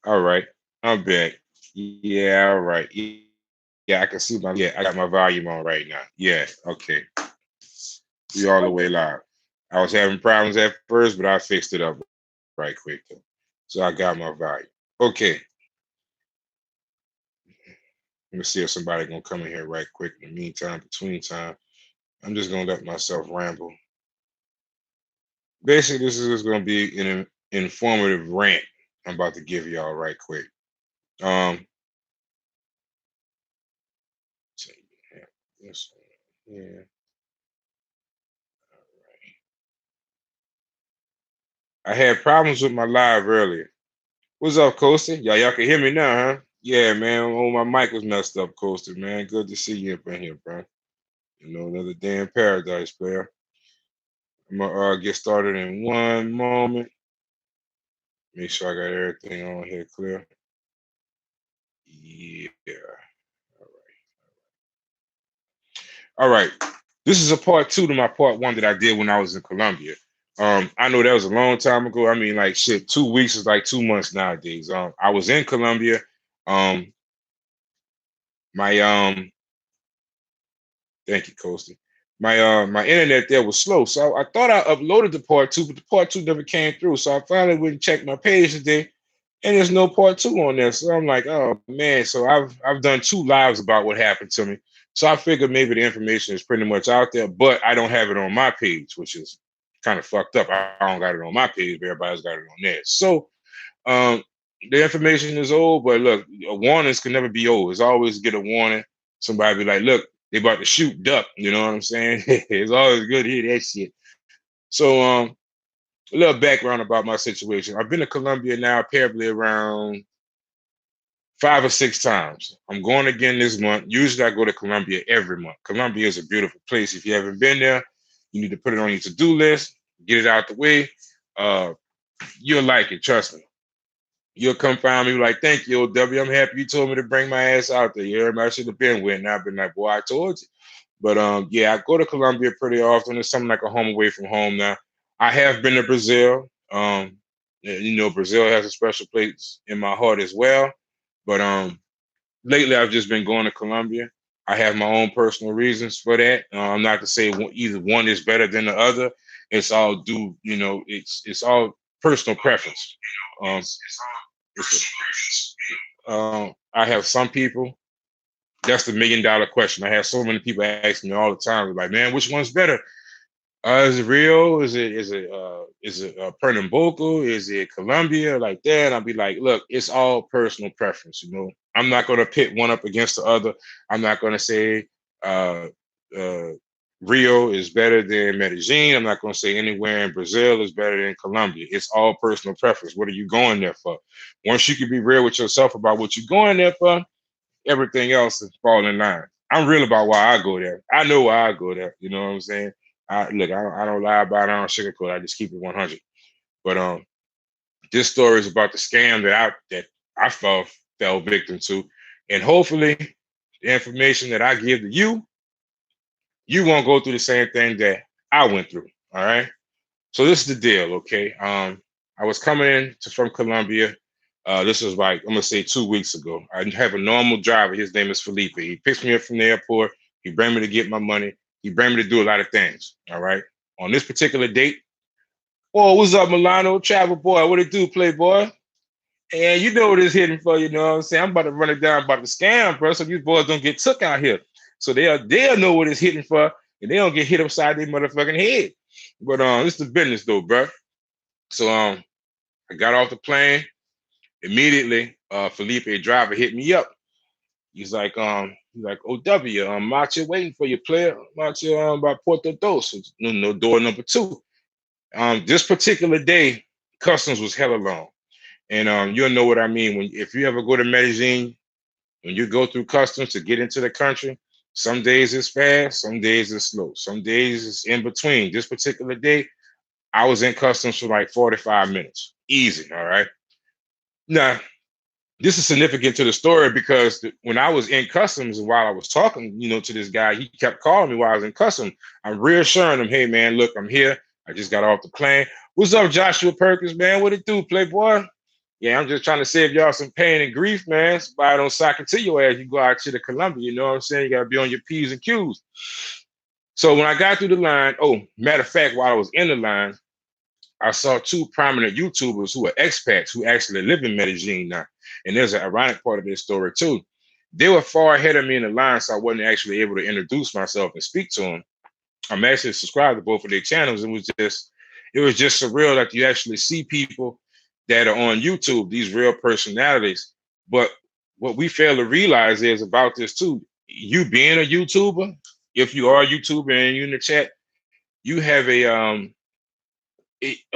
All right, I'm back. Yeah, all right. Yeah, I can see my. Yeah, I got my volume on right now. Yeah, okay. We all the way live. I was having problems at first, but I fixed it up right quick though. So I got my volume. Okay. Let me see if somebody gonna come in here right quick. In the meantime, between time, I'm just gonna let myself ramble. Basically, this is just gonna be an informative rant I'm about to give y'all right quick. Um, so, yeah, this one, yeah. I had problems with my live earlier. What's up, Coaster? Y'all can hear me now, huh? Yeah, man. Oh, my mic was messed up, Coaster, man. Good to see you up in here, bro. You know, another day in paradise, player. I'm gonna get started in one moment. Make sure I got everything on here clear. Yeah. All right. This is a part two to my part one that I did when I was in Colombia. I know that was a long time ago. I mean, like shit, 2 weeks is like 2 months nowadays. I was in Colombia. Um, my Thank you, Coastal. My internet there was slow, so I thought I uploaded the part two, but the part two never came through. So I finally went and checked my page today, and there's no part two on there. So I'm like, oh man. So I've done two lives about what happened to me. So I figured maybe the information is pretty much out there, but I don't have it on my page, which is kind of fucked up. I don't got it on my page, but everybody's got it on theirs. So um, the information is old, but look, warnings can never be old. It's always get a warning. Somebody be like, look, they about to shoot duck. You know what I'm saying? It's always good to hear that shit. So a little background about my situation. I've been to Colombia now probably around 5 or 6 times. I'm going again this month. Usually I go to Colombia every month. Colombia is a beautiful place. If you haven't been there, you need to put it on your to-do list, get it out the way. Uh, you'll like it, trust me. You'll come find me like, thank you, OW. I'm happy you told me to bring my ass out there. You everybody should have been with. And I've been like, boy, I told you. But yeah, I go to Colombia pretty often. It's something like a home away from home now. I have been to Brazil. You know, Brazil has a special place in my heart as well. But lately I've just been going to Colombia. I have my own personal reasons for that. I'm not to say either one is better than the other. It's all due, you know, it's all personal preference. Um, I have some people. That's the $1,000,000 question. I have so many people ask me all the time, like, man, which one's better? Is it Rio? Is it Pernambuco? Is it Colombia? Like that? And I'll be like, look, it's all personal preference. You know, I'm not going to pit one up against the other. I'm not going to say uh, uh, Rio is better than Medellin. I'm not going to say anywhere in Brazil is better than Colombia. It's all personal preference. What are you going there for? Once you can be real with yourself about what you're going there for, everything else is fall in line. I'm real about why I go there. I know why I go there. You know what I'm saying? I don't lie about it. I don't sugarcoat. I just keep it 100. But this story is about the scam that I fell victim to, and hopefully, the information that I give to you, you won't go through the same thing that I went through. All right. So this is the deal. Okay. I was coming from Colombia. This was like, I'm gonna say 2 weeks ago. I have a normal driver. His name is Felipe. He picks me up from the airport. He bring me to get my money. He bring me to do a lot of things. All right. On this particular date, oh, what's up, Milano? Travel boy. What it do, Playboy? And you know what it's hitting for, you know what I'm saying? I'm about to run it down about the scam, bro. So these boys don't get took out here. So they'll know what it's hitting for, and they don't get hit upside their motherfucking head. But it's the business though, bro. So I got off the plane. Immediately, Felipe driver hit me up. He's like, OW, I'm out here waiting for your player. I'm out here by pt.2, so, door number 2. This particular day, customs was hella long. And you'll know what I mean. If you ever go to Medellin, when you go through customs to get into the country, some days it's fast, some days it's slow, some days it's in between. This particular day, I was in customs for like 45 minutes. Easy, all right? Now, this is significant to the story because when I was in customs and while I was talking, to this guy, he kept calling me while I was in customs. I'm reassuring him, hey man, look, I'm here. I just got off the plane. What's up, Joshua Perkins, man? What it do, Playboy? Yeah, I'm just trying to save y'all some pain and grief, man. Somebody don't sock it to your ass. You go out to the Columbia, you know what I'm saying? You gotta be on your P's and Q's. So when I got through the line, oh, matter of fact, while I was in the line, I saw two prominent YouTubers who are expats who actually live in Medellin now. And there's an ironic part of this story too. They were far ahead of me in the line, so I wasn't actually able to introduce myself and speak to them. I'm actually subscribed to both of their channels. It was just surreal that you actually see people that are on YouTube, these real personalities. But what we fail to realize is about this too. You being a YouTuber, if you are a YouTuber and you're in the chat, you have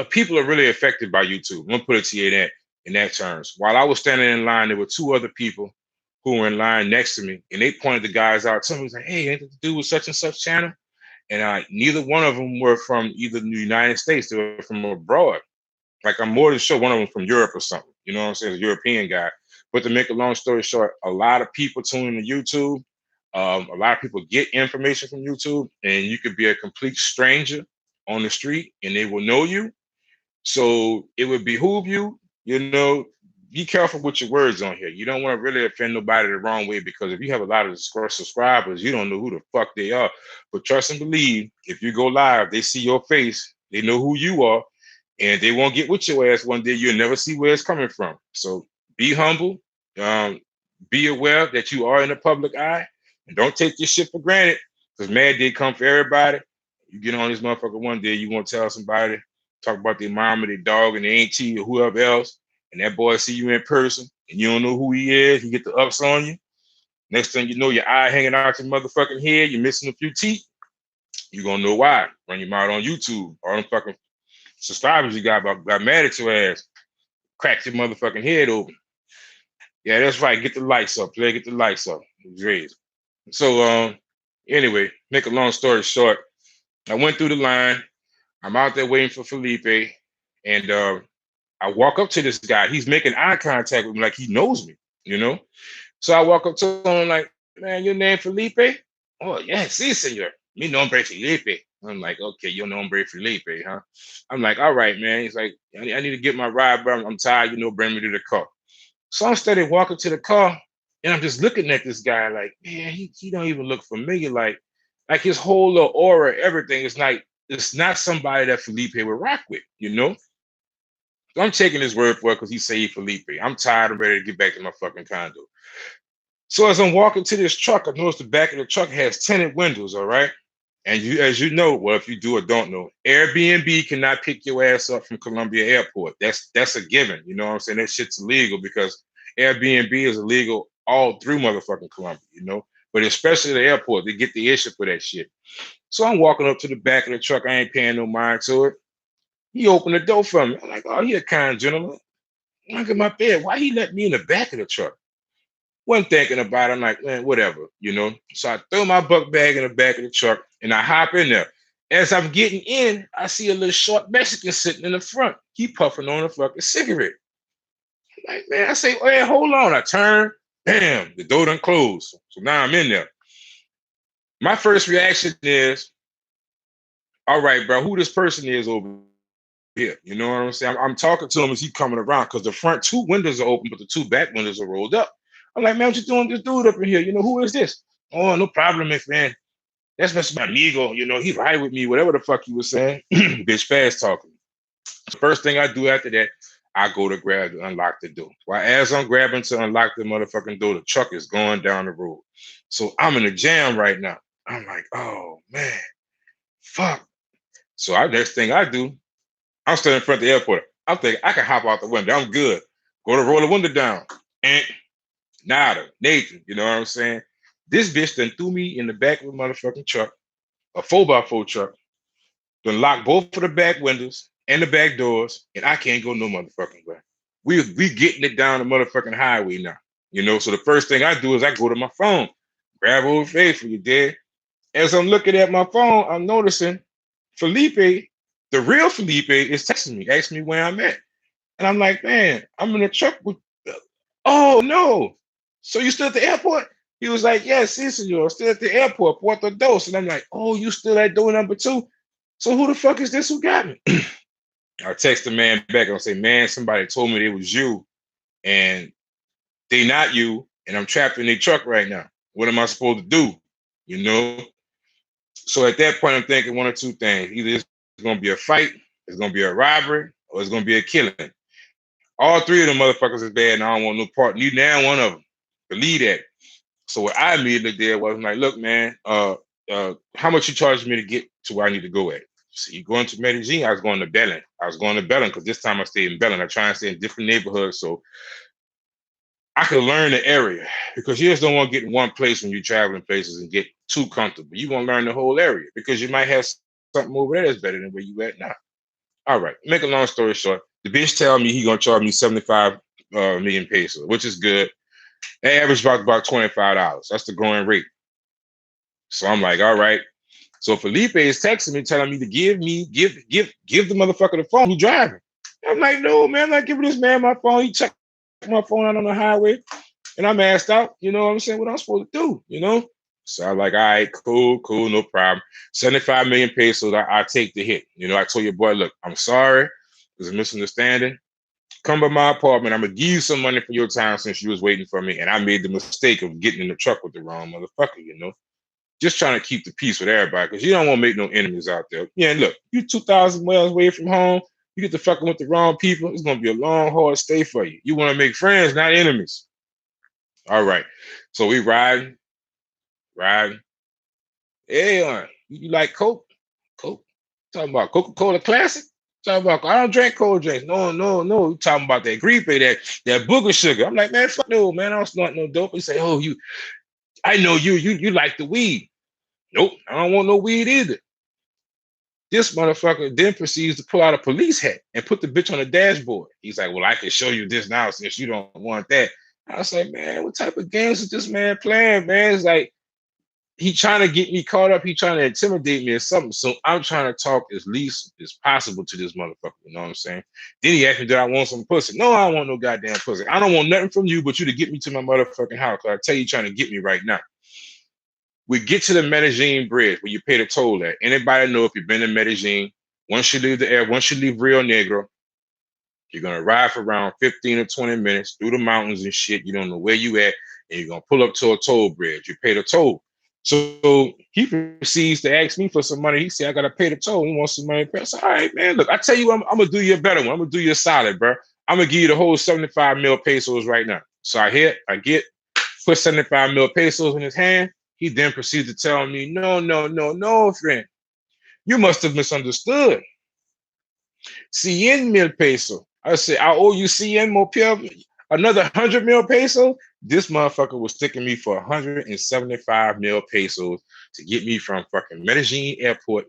people are really affected by YouTube. I'm gonna put it to you in that terms. While I was standing in line, there were two other people who were in line next to me, and they pointed the guys out to me. He was like, "Hey, ain't that to do with such and such channel?" And neither one of them were from either the United States; they were from abroad. Like I'm more than sure one of them from Europe or something. You know what I'm saying? A European guy. But to make a long story short, a lot of people tune into YouTube. A lot of people get information from YouTube, and you could be a complete stranger on the street, and they will know you. So it would behoove you, be careful with your words on here. You don't want to really offend nobody the wrong way, because if you have a lot of subscribers, you don't know who the fuck they are. But trust and believe, if you go live, they see your face, they know who you are, and they won't get with your ass one day. You'll never see where it's coming from. So be humble. Be aware that you are in the public eye, and don't take this shit for granted, because mad day come for everybody. You get on this motherfucker one day, you want to tell somebody, talk about their mom or their dog and their auntie or whoever else, and that boy see you in person and you don't know who he is, he get the ups on you. Next thing you know, your eye hanging out your motherfucking head, you're missing a few teeth. You're gonna know why. Run your mouth on YouTube. All them fucking subscribers you got mad at your ass, cracked your motherfucking head open. Yeah, that's right. Get the lights up, play. Get the lights up. So anyway, make a long story short, I went through the line. I'm out there waiting for Felipe, and I walk up to this guy. He's making eye contact with me like he knows me. So I walk up to him like, "Man, your name Felipe?" "Oh, yeah, sí, señor. Mi nombre Felipe." I'm like, "Okay, your nombre Felipe, huh?" I'm like, "All right, man." He's like, I need to get my ride, bro. I'm tired, bring me to the car. So I'm steady walking to the car, and I'm just looking at this guy like, man, he don't even look familiar. Like his whole little aura, everything is like, it's not somebody that Felipe would rock with. So I'm taking his word for it because he say he Felipe. I'm tired. I'm ready to get back to my fucking condo. So as I'm walking to this truck, I notice the back of the truck has tinted windows, all right? And as you know, well, if you do or don't know, Airbnb cannot pick your ass up from Columbia Airport. That's a given. You know what I'm saying? That shit's illegal, because Airbnb is illegal all through motherfucking Columbia. But especially the airport, they get the issue for that shit. So I'm walking up to the back of the truck. I ain't paying no mind to it. He opened the door for me. I'm like, "Oh, he a kind gentleman." Look at my bed. Why he let me in the back of the truck? Wasn't thinking about it. I'm like, man, whatever. So I throw my book bag in the back of the truck and I hop in there. As I'm getting in, I see a little short Mexican sitting in the front. He puffing on a fucking cigarette. I'm like, man, I say, "Hey, hold on." I turn, bam, the door done closed. So now I'm in there. My first reaction is, all right, bro, who this person is over here? You know what I'm saying? I'm talking to him as he coming around, because the front two windows are open, but the two back windows are rolled up. I'm like, "Man, what you doing this dude up in here? Who is this?" "Oh, no problem, man. That's Mr. Amigo. He ride with me," whatever the fuck he was saying. Bitch fast talking. So first thing I do after that, I go to grab to unlock the door. While as I'm grabbing to unlock the motherfucking door, the truck is going down the road. So I'm in a jam right now. I'm like, "Oh, man, fuck." So next thing I do, I'm still in front of the airport. I'm thinking I can hop out the window. I'm good. Go to roll the window down. And nada, Nathan, you know what I'm saying? This bitch then threw me in the back of a motherfucking truck, a 4x4 truck, then locked both of the back windows and the back doors, and I can't go no motherfucking way. We getting it down the motherfucking highway now. So the first thing I do is I go to my phone, grab Old Faithful, you did. As I'm looking at my phone, I'm noticing Felipe, the real Felipe, is texting me, asking me where I'm at. And I'm like, "Man, I'm in a truck with, oh no. So you still at the airport?" He was like, "Yes, sí, señor, still at the airport, Puerto Dos." And I'm like, "Oh, you still at door number 2? So who the fuck is this who got me?" I text the man back and I say, "Man, somebody told me it was you. and they not you, and I'm trapped in their truck right now. What am I supposed to do? You know? So at that point, I'm thinking one or two things. Either it's going to be a fight, it's going to be a robbery, or it's going to be a killing. All three of them motherfuckers is bad, and I don't want no part. Neither now one of them. Believe that. So what I immediately did was, I'm like, look, man, how much you charging me to get to where I need to go at? So you going to Medellin? I was going to Belen. Because this time I stayed in Belen. I try and stay in different neighborhoods so I could learn the area, because you just don't want to get in one place when you're traveling places and get too comfortable. You want to learn the whole area, because you might have something over there that's better than where you at now. All right, make a long story short, the bitch tell me he gonna charge me 75 million pesos, which is good. They average about $25. That's the going rate. So I'm like, all right. So Felipe is texting me, telling me to give the motherfucker the phone. He driving. I'm like, no, man, I'm not giving this man my phone. He checked my phone out on the highway, and I'm asked out. You know what I'm saying? What I'm supposed to do? You know? So I'm like, all right, cool, no problem. 75 million pesos, I take the hit. You know, I told your boy, look, I'm sorry. There's a misunderstanding. Come by my apartment. I'm gonna give you some money for your time since you was waiting for me, and I made the mistake of getting in the truck with the wrong motherfucker. You know, just trying to keep the peace with everybody, because you don't want to make no enemies out there. Yeah, look, you 2,000 miles away from home. You get to fucking with the wrong people. It's gonna be a long, hard stay for you. You want to make friends, not enemies. All right. So we riding. Hey, you like Coke? Coke? Talking about Coca-Cola Classic? Talking about, I don't drink cold drinks. No. You talking about that gripe, that booger sugar. I'm like, man, fuck no, man. I don't snort no dope. He say, oh, I know you like the weed. Nope, I don't want no weed either. This motherfucker then proceeds to pull out a police hat and put the bitch on the dashboard. He's like, well, I can show you this now since you don't want that. I was like, man, what type of games is this man playing, man? It's like, he trying to get me caught up. He trying to intimidate me or something. So I'm trying to talk as least as possible to this motherfucker. You know what I'm saying? Then he asked me, did I want some pussy? No, I don't want no goddamn pussy. I don't want nothing from you but you to get me to my motherfucking house. I tell you, you're trying to get me right now. We get to the Medellin bridge where you pay the toll at. Anybody know if you've been to Medellin, once you leave Rio Negro, you're going to ride for around 15 or 20 minutes through the mountains and shit. You don't know where you at. And you're going to pull up to a toll bridge. You pay the toll. So he proceeds to ask me for some money. He said, I got to pay the toll. He wants some money. I said, all right, man, look, I tell you, I'm going to do you a better one. I'm going to do you a solid, bro. I'm going to give you the whole 75 mil pesos right now. So put 75 mil pesos in his hand. He then proceeds to tell me, no, friend. You must have misunderstood. 100 mil pesos. I said, I owe you 100 mil pesos. Another 100 mil pesos. This motherfucker was sticking me for 175 mil pesos to get me from fucking Medellin Airport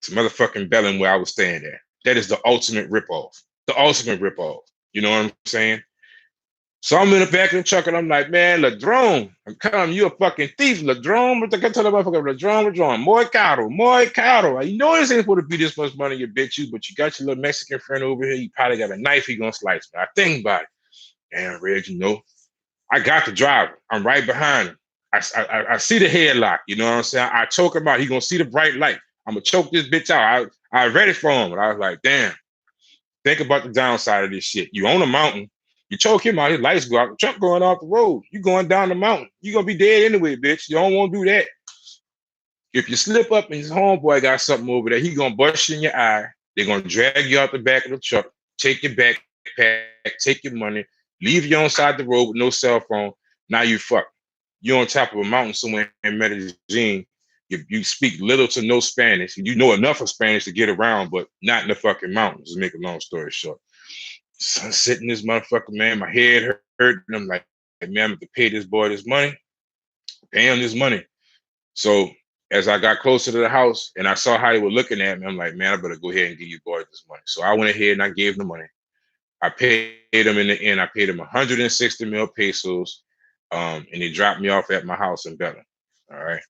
to motherfucking Belen where I was staying at. That is the ultimate ripoff. You know what I'm saying? So I'm in the back of the truck and I'm like, man, Ladrone, I'm calling you a fucking thief, Ladrone. But I can tell the motherfucker, Ladrone, muy caro. You know this ain't supposed to be this much money, you bitch you, but you got your little Mexican friend over here. You probably got a knife he gonna slice me. I think about it. Damn, Reg, you know, I got the driver. I'm right behind him. I see the headlock. You know what I'm saying? I choke him out. He gonna see the bright light. I'm gonna choke this bitch out. I read it for him, but I was like, damn. Think about the downside of this shit. You own a mountain. You choke him out, his lights go out. The truck going off the road. You going down the mountain. You gonna be dead anyway, bitch. You don't want to do that. If you slip up and his homeboy got something over there, he gonna bust you in your eye. They're gonna drag you out the back of the truck, take your backpack, take your money, leave you on side the road with no cell phone. Now you fucked. You're on top of a mountain somewhere in Medellin. You speak little to no Spanish. You know enough of Spanish to get around, but not in the fucking mountains, to make a long story short. So I'm sitting this motherfucker, man, my head hurt, and I'm like, man, I'm going to pay this boy this money, pay him this money. So as I got closer to the house and I saw how they were looking at me, I'm like, man, I better go ahead and give you boy this money. So I went ahead and I gave him the money. I paid him in the end. I paid him 160 mil pesos, and he dropped me off at my house in Belen. All right.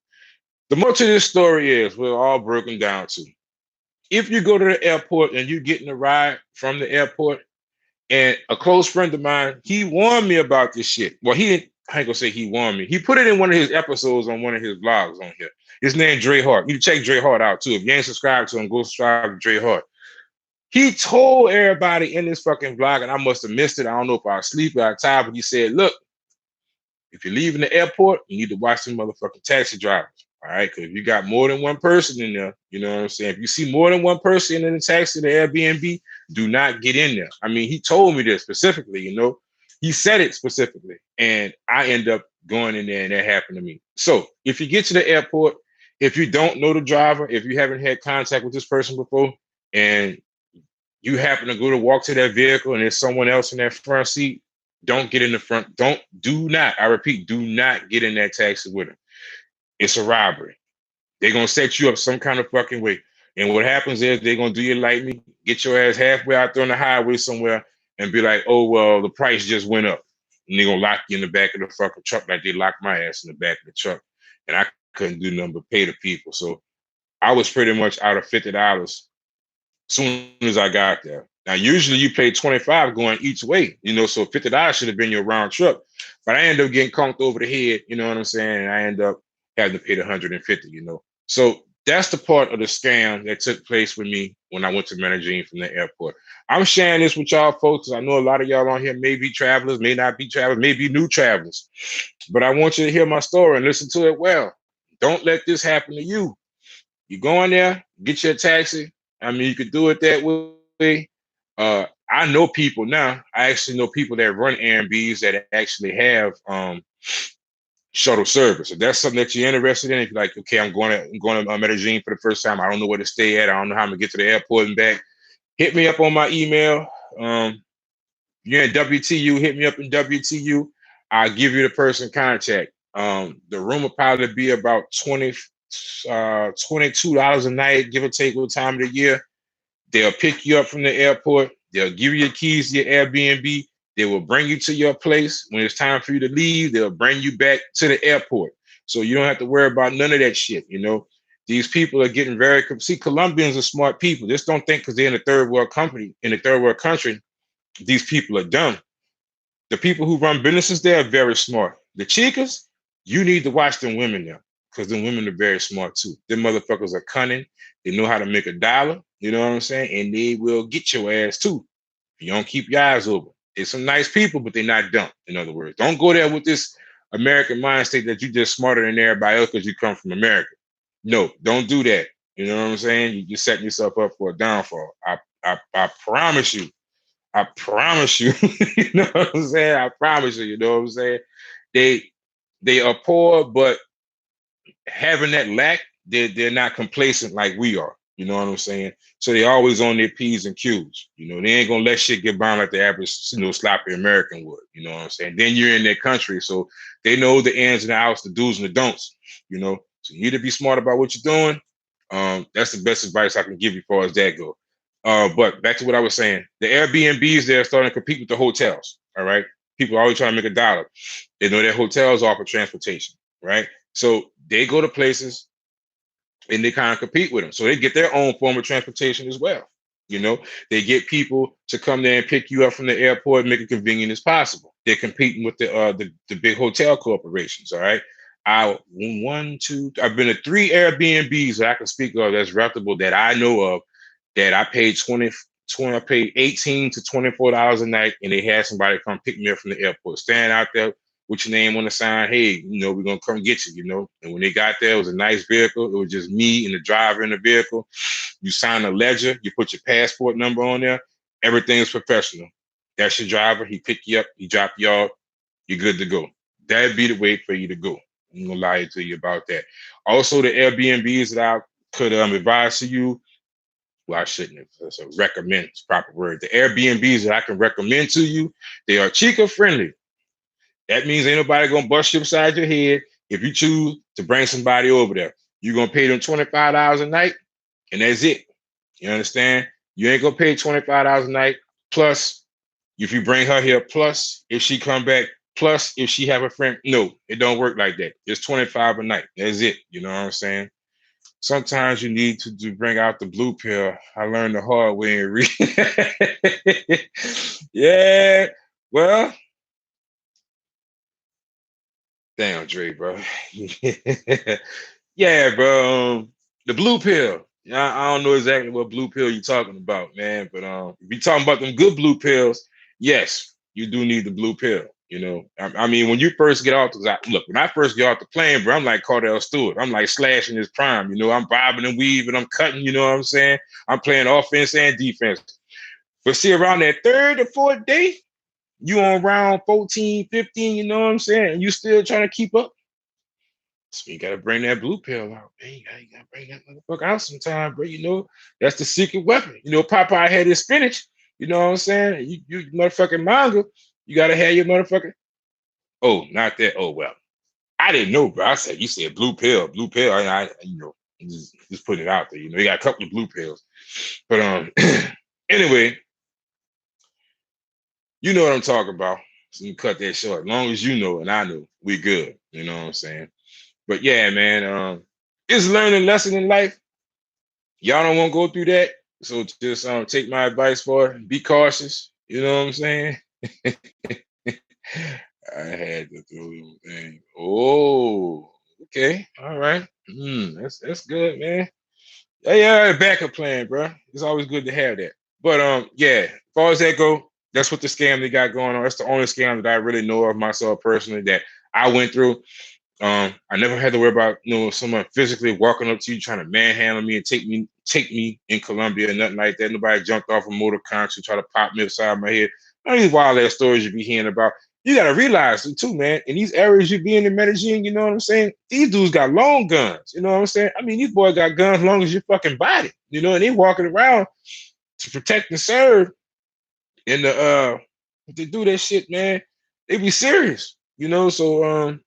The more to this story is, we're all broken down to, if you go to the airport and you're getting a ride from the airport, and a close friend of mine, he warned me about this shit. Well, I ain't gonna say he warned me. He put it in one of his episodes on one of his vlogs on here. His name Dre Hart. You check Dre Hart out too. If you ain't subscribed to him, go subscribe to Dre Hart. He told everybody in this fucking vlog, and I must have missed it. I don't know if I was asleep or out of time, but he said, look, if you're leaving the airport, you need to watch them motherfucking taxi drivers. All right. Because if you got more than one person in there, you know what I'm saying? If you see more than one person in the taxi, the Airbnb, do not get in there. I mean, he told me this specifically, you know, he said it specifically. And I end up going in there and that happened to me. So if you get to the airport, if you don't know the driver, if you haven't had contact with this person before, and you happen to go to walk to that vehicle and there's someone else in that front seat, don't get in the front. Do not, I repeat, do not get in that taxi with them. It's a robbery. They're going to set you up some kind of fucking way. And what happens is they're going to do you like me, get your ass halfway out there on the highway somewhere and be like, oh, well, the price just went up. And they're going to lock you in the back of the fucking truck like they locked my ass in the back of the truck. And I couldn't do nothing but pay the people. So I was pretty much out of $50 soon as I got there. Now, usually you pay 25 going each way, you know, so $50 should have been your round trip. But I ended up getting conked over the head, you know what I'm saying? And I ended up having to pay the 150, you know. So that's the part of the scam that took place with me when I went to Medellin from the airport. I'm sharing this with y'all folks. I know a lot of y'all on here may be travelers, may not be travelers, may be new travelers. But I want you to hear my story and listen to it well. Don't let this happen to you. You go in there, get your taxi. I mean, you could do it that way. I know people now. I actually know people that run Airbnbs that actually have shuttle service. If that's something that you're interested in, if you're like, okay, I'm going to Medellin for the first time. I don't know where to stay at. I don't know how I'm gonna get to the airport and back. Hit me up on my email. You're in WTU. Hit me up in WTU. I'll give you the person contact. The room will probably be about $22 a night, give or take what time of the year. They'll pick you up from the airport. They'll give you your keys to your Airbnb. They will bring you to your place. When it's time for you to leave, they'll bring you back to the airport. So you don't have to worry about none of that shit, you know. These people are getting very, see, Colombians are smart people. Just don't think because they're in a third world country, these people are dumb. The people who run businesses there are very smart. The chicas, you need to watch them women now because the women are very smart too. Them motherfuckers are cunning. They know how to make a dollar. You know what I'm saying? And they will get your ass too. If you don't keep your eyes open. They're some nice people, but they're not dumb. In other words, don't go there with this American mind state that you're just smarter than everybody else because you come from America. No, don't do that. You know what I'm saying? You're setting yourself up for a downfall. I promise you. I promise you. You know what I'm saying? I promise you. You know what I'm saying? They are poor, but having that lack, they're not complacent like we are. You know what I'm saying? So they always on their P's and Q's. You know, they ain't gonna let shit get by like the average, you know, sloppy American would. You know what I'm saying? Then you're in their country, so they know the ins and the outs, the do's and the don'ts. You know, so you need to be smart about what you're doing. That's the best advice I can give you as far as that go. But back to what I was saying, the Airbnbs, they're starting to compete with the hotels. All right, people are always trying to make a dollar. They know that hotels offer transportation, right? So they go to places and they kind of compete with them. So they get their own form of transportation as well. You know, they get people to come there and pick you up from the airport and make it convenient as possible. They're competing with the big hotel corporations. All right. I've been to 3 Airbnbs that I can speak of that's reputable that I know of that I paid I paid $18 to $24 a night, and they had somebody come pick me up from the airport, stand out there with your name on the sign. Hey, you know, we're gonna come get you, you know. And when they got there, it was a nice vehicle. It was just me and the driver in the vehicle. You sign a ledger, you put your passport number on there, everything's professional. That's your driver, he pick you up, he drop you off, you're good to go. That'd be the way for you to go. I'm gonna lie to you about that. Also, the Airbnbs that I could advise to you, well, I shouldn't have. So recommend is proper word. The Airbnbs that I can recommend to you, they are chica friendly. That means ain't nobody gonna bust you upside your head if you choose to bring somebody over there. You're gonna pay them $25 a night, and that's it. You understand? You ain't gonna pay $25 a night. Plus, if you bring her here, plus if she come back, plus if she have a friend. No, it don't work like that. It's 25 a night. That's it. You know what I'm saying? Sometimes you need to bring out the blue pill. I learned the hard way and read. Yeah. Well, damn, Dre, bro. Yeah, bro. The blue pill. I don't know exactly what blue pill you're talking about, man. But if you're talking about them good blue pills, yes, you do need the blue pill. You know, I mean, when you first get off, look, when I first get off the plane, bro, I'm like Cordell Stewart. I'm like slashing his prime. You know, I'm bobbing and weaving, I'm cutting. You know what I'm saying? I'm playing offense and defense. But see, around that third or fourth day, you on round 14, 15. You know what I'm saying? And you still trying to keep up. So you gotta bring that blue pill out, man. You gotta bring that motherfucker out sometime, bro. You know, that's the secret weapon. You know, Popeye had his spinach. You know what I'm saying? You motherfucking manga, you gotta have your motherfucker. Oh, not that. Oh well. I didn't know, bro. I said you said blue pill, blue pill. I you know, just putting it out there. You know, you got a couple of blue pills. But anyway, you know what I'm talking about. So you cut that short. As long as you know and I know, we good. You know what I'm saying? But yeah, man, it's a learning lesson in life. Y'all don't want to go through that. So just take my advice for it. Be cautious. You know what I'm saying? I had to throw them thing. Oh, okay. All right. That's good, man. Yeah, backup plan, bro. It's always good to have that. But yeah, as far as that go, that's what the scam they got going on. That's the only scam that I really know of myself personally that I went through. I never had to worry about someone physically walking up to you trying to manhandle me and take me in Colombia, nothing like that. Nobody jumped off a motor conch and try to pop me upside my head. None of these wild ass stories you be hearing about. You gotta realize it too, man. In these areas you be in Medellin, you know what I'm saying? These dudes got long guns. You know what I'm saying? I mean, these boys got guns long as your fucking body. You know, and they walking around to protect and serve. And they do that shit, man. They be serious. You know, so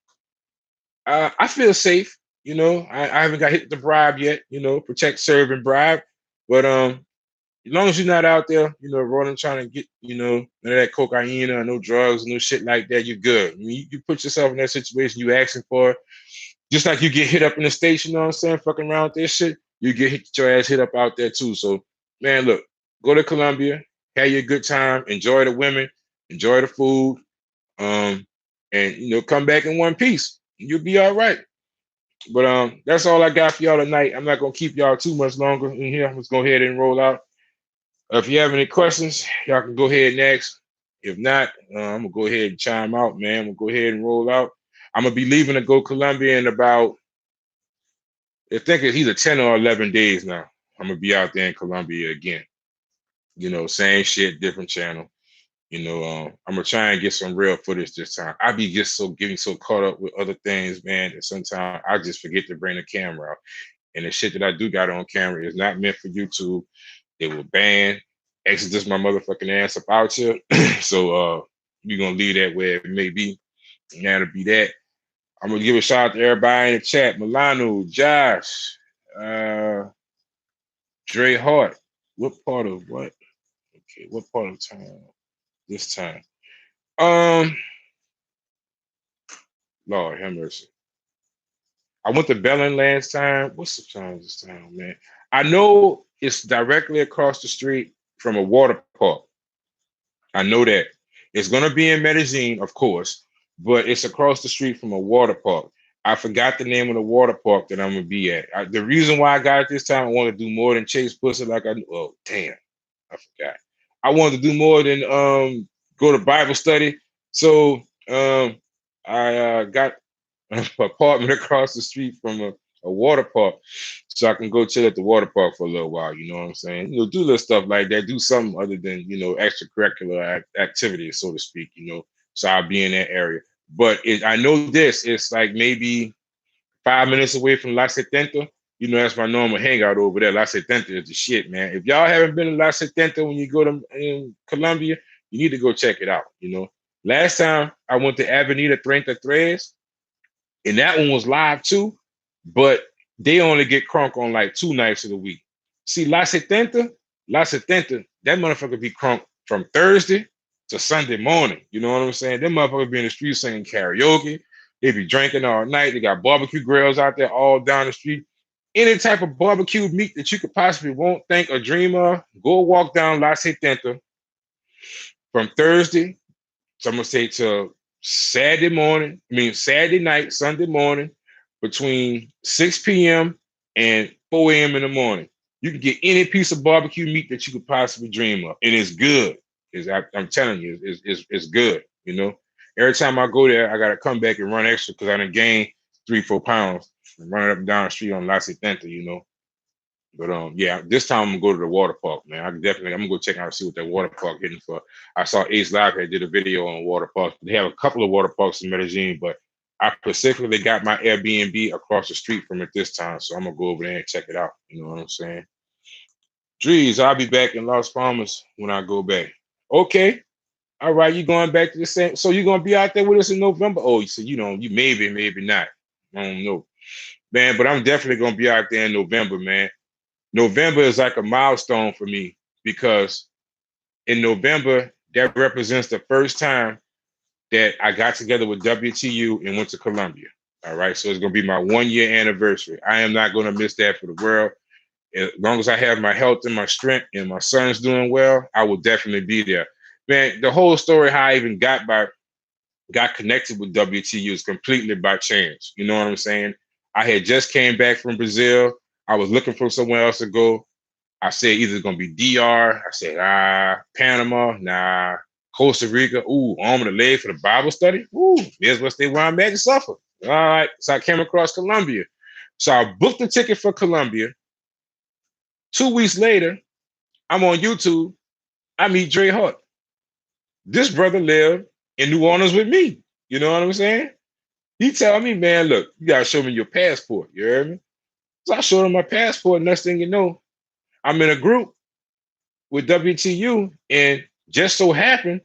I feel safe. You know, I haven't got hit with the bribe yet. You know, protect, serve, and bribe. But as long as you're not out there, rolling trying to get, none of that cocaine or no drugs, no shit like that, you're good. I mean, you put yourself in that situation you asking for, just like you get hit up in the state, you know what I'm saying, fucking around with this shit, you get your ass hit up out there too. So, man, look, go to Colombia, have your good time, enjoy the women, enjoy the food, and come back in one piece. You'll be all right. But that's all I got for y'all tonight. I'm not gonna keep y'all too much longer in here. I'm just go ahead and roll out. If you have any questions, y'all can go ahead and ask. If not, I'm gonna go ahead and chime out, man. I'm gonna go ahead and roll out. I'm gonna be leaving to go Colombia in about, I think it's either 10 or 11 days now. I'm gonna be out there in Colombia again. Same shit, different channel. I'm gonna try and get some real footage this time. I be just getting so caught up with other things, man, that sometimes I just forget to bring the camera out. And the shit that I do got on camera is not meant for YouTube. They will ban, exit this my motherfucking ass up out here. So we're gonna leave that where it may be. And that'll be that. I'm gonna give a shout out to everybody in the chat. Milano, Josh, Dre Hart. What part of what? Okay, what part of time? This time. Lord have mercy. I went to Belen last time. What's the time this time, man? I know it's directly across the street from a water park. I know that. It's going to be in Medellin, of course, but it's across the street from a water park. I forgot the name of the water park that I'm going to be at. The reason why I got it this time, I want to do more than chase pussy like I oh, damn. I forgot. I wanted to do more than go to Bible study. So I got an apartment across the street from a water park, so I can go chill at the water park for a little while. You know what I'm saying? Do little stuff like that. Do something other than extracurricular activities, so to speak. So I'll be in that area. But I know this. It's like maybe 5 minutes away from La Setenta. That's my normal hangout over there. La Setenta is the shit, man. If y'all haven't been to La Setenta when you go to Colombia, you need to go check it out. Last time I went to Avenida 33, and that one was live too, but they only get crunk on like 2 nights of the week. See, La Setenta, that motherfucker be crunk from Thursday to Sunday morning. You know what I'm saying? Them motherfuckers be in the street singing karaoke. They be drinking all night. They got barbecue grills out there all down the street. Any type of barbecued meat that you could possibly want, think, or dream of, go walk down La Setenta from Thursday, so I'm going to say to Saturday night, Sunday morning, between 6 p.m. and 4 a.m. in the morning. You can get any piece of barbecue meat that you could possibly dream of, and it's good. I'm telling you, it's good. You know, every time I go there, I gotta come back and run extra because I done gained 3-4 pounds from running up and down the street on La Setenta, you know. But yeah, this time I'm gonna go to the water park, man. I'm gonna go check out see what that water park hitting for. I saw Ace Live had did a video on water parks. They have a couple of water parks in Medellin, but I specifically got my Airbnb across the street from it this time, so I'm gonna go over there and check it out. You know what I'm saying? Drees, I'll be back in Las Palmas when I go back. Okay, all right, you going back to the same? So you gonna be out there with us in November? Oh, you said you know, you maybe not. I don't know, man. But I'm definitely gonna be out there in November, man. November is like a milestone for me because in November, that represents the first time that I got together with WTU and went to Colombia. All right. So it's going to be my 1-year anniversary. I am not going to miss that for the world. As long as I have my health and my strength and my son's doing well, I will definitely be there. Man, the whole story, how I even got connected with WTU is completely by chance. You know what I'm saying? I had just came back from Brazil. I was looking for somewhere else to go. I said either it's gonna be DR. I said, Panama, nah, Costa Rica. Ooh, arm and a leg for the Bible study. Ooh, there's what they where I'm at to suffer. All right. So I came across Colombia. So I booked the ticket for Colombia. 2 weeks later, I'm on YouTube. I meet Dre Hart. This brother lived in New Orleans with me. You know what I'm saying? He tell me, man, look, you gotta show me your passport. You heard me? So I showed him my passport. Next thing you know, I'm in a group with WTU, and just so happened,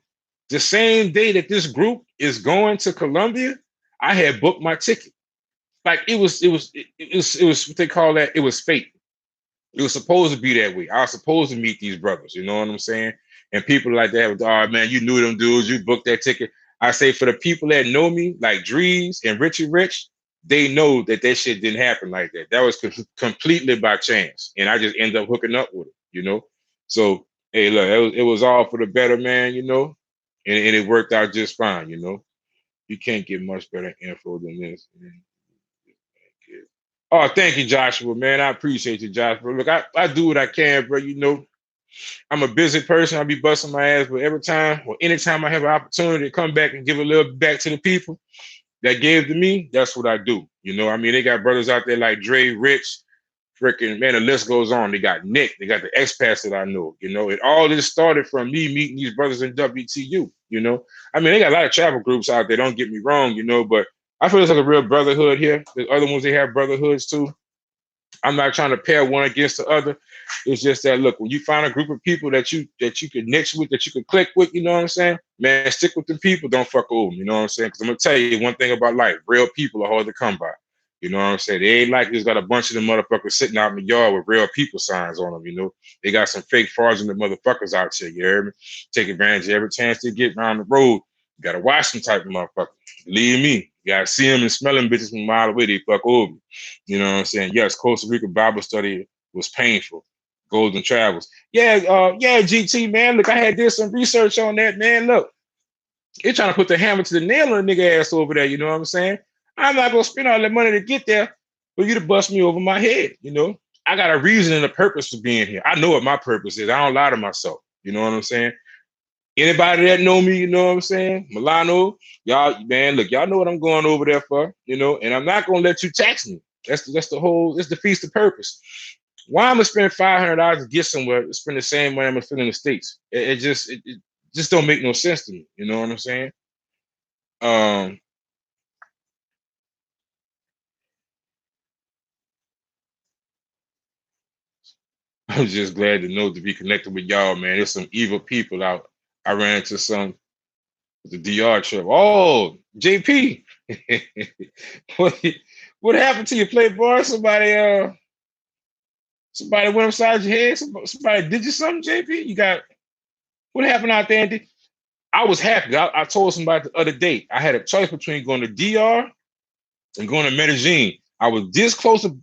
the same day that this group is going to Colombia, I had booked my ticket. Like it was what they call that. It was fate. It was supposed to be that way. I was supposed to meet these brothers. You know what I'm saying? And people like that, oh man, you knew them dudes. You booked that ticket. I say for the people that know me, like Drees and Richie Rich, they know that shit didn't happen like that. That was completely by chance, and I just ended up hooking up with it. You know, so hey, look, it was all for the better, man. You know, and it worked out just fine. You know, you can't get much better info than this. Oh, thank you, Joshua, man. I appreciate you, Joshua. Look, I do what I can, bro. You know, I'm a busy person. I'll be busting my ass, but every time or anytime I have an opportunity to come back and give a little back to the people that gave to me, that's what I do. You know, I mean, they got brothers out there like Dre, Rich, freaking, man, the list goes on. They got Nick, they got the expats that I know. You know, it all just started from me meeting these brothers in WTU. You know, I mean, they got a lot of travel groups out there. Don't get me wrong, you know, but I feel it's like a real brotherhood here. The other ones, they have brotherhoods too. I'm not trying to pair one against the other. It's just that look, when you find a group of people that you could mix with, that you could click with, you know what I'm saying? Man, stick with the people. Don't fuck over them. You know what I'm saying? Because I'm gonna tell you one thing about life: real people are hard to come by. You know what I'm saying? They ain't like just got a bunch of them motherfuckers sitting out in the yard with real people signs on them. You know, they got some fake fraudulent motherfuckers out here. You heard me? Take advantage of every chance they get around the road. You gotta watch them type of motherfuckers. Believe me, you gotta see them and smell them bitches from a mile away. They fuck over. You know what I'm saying? Yes, Costa Rica Bible study was painful. Golden Travels. Yeah, GT, man. Look, I had did some research on that, man. Look, they're trying to put the hammer to the nail on a nigga ass over there. You know what I'm saying? I'm not gonna spend all that money to get there for you to bust me over my head. You know, I got a reason and a purpose for being here. I know what my purpose is. I don't lie to myself. You know what I'm saying? Anybody that know me, you know what I'm saying? Milano, y'all, man, look, y'all know what I'm going over there for, you know, and I'm not gonna let you tax me. That's the whole, it's defeats the purpose. Why I'm gonna spend $500 to get somewhere, spend the same money I'm gonna spend in the States? It just don't make no sense to me. You know what I'm saying? I'm just glad to know to be connected with y'all, man. There's some evil people out. I ran into some the DR trip. Oh, JP. what, what happened to you, Playboy? Somebody went upside your head. Somebody did you something, JP? You got what happened out there? Andy? I was happy. I told somebody the other day I had a choice between going to DR and going to Medellin. I was this close to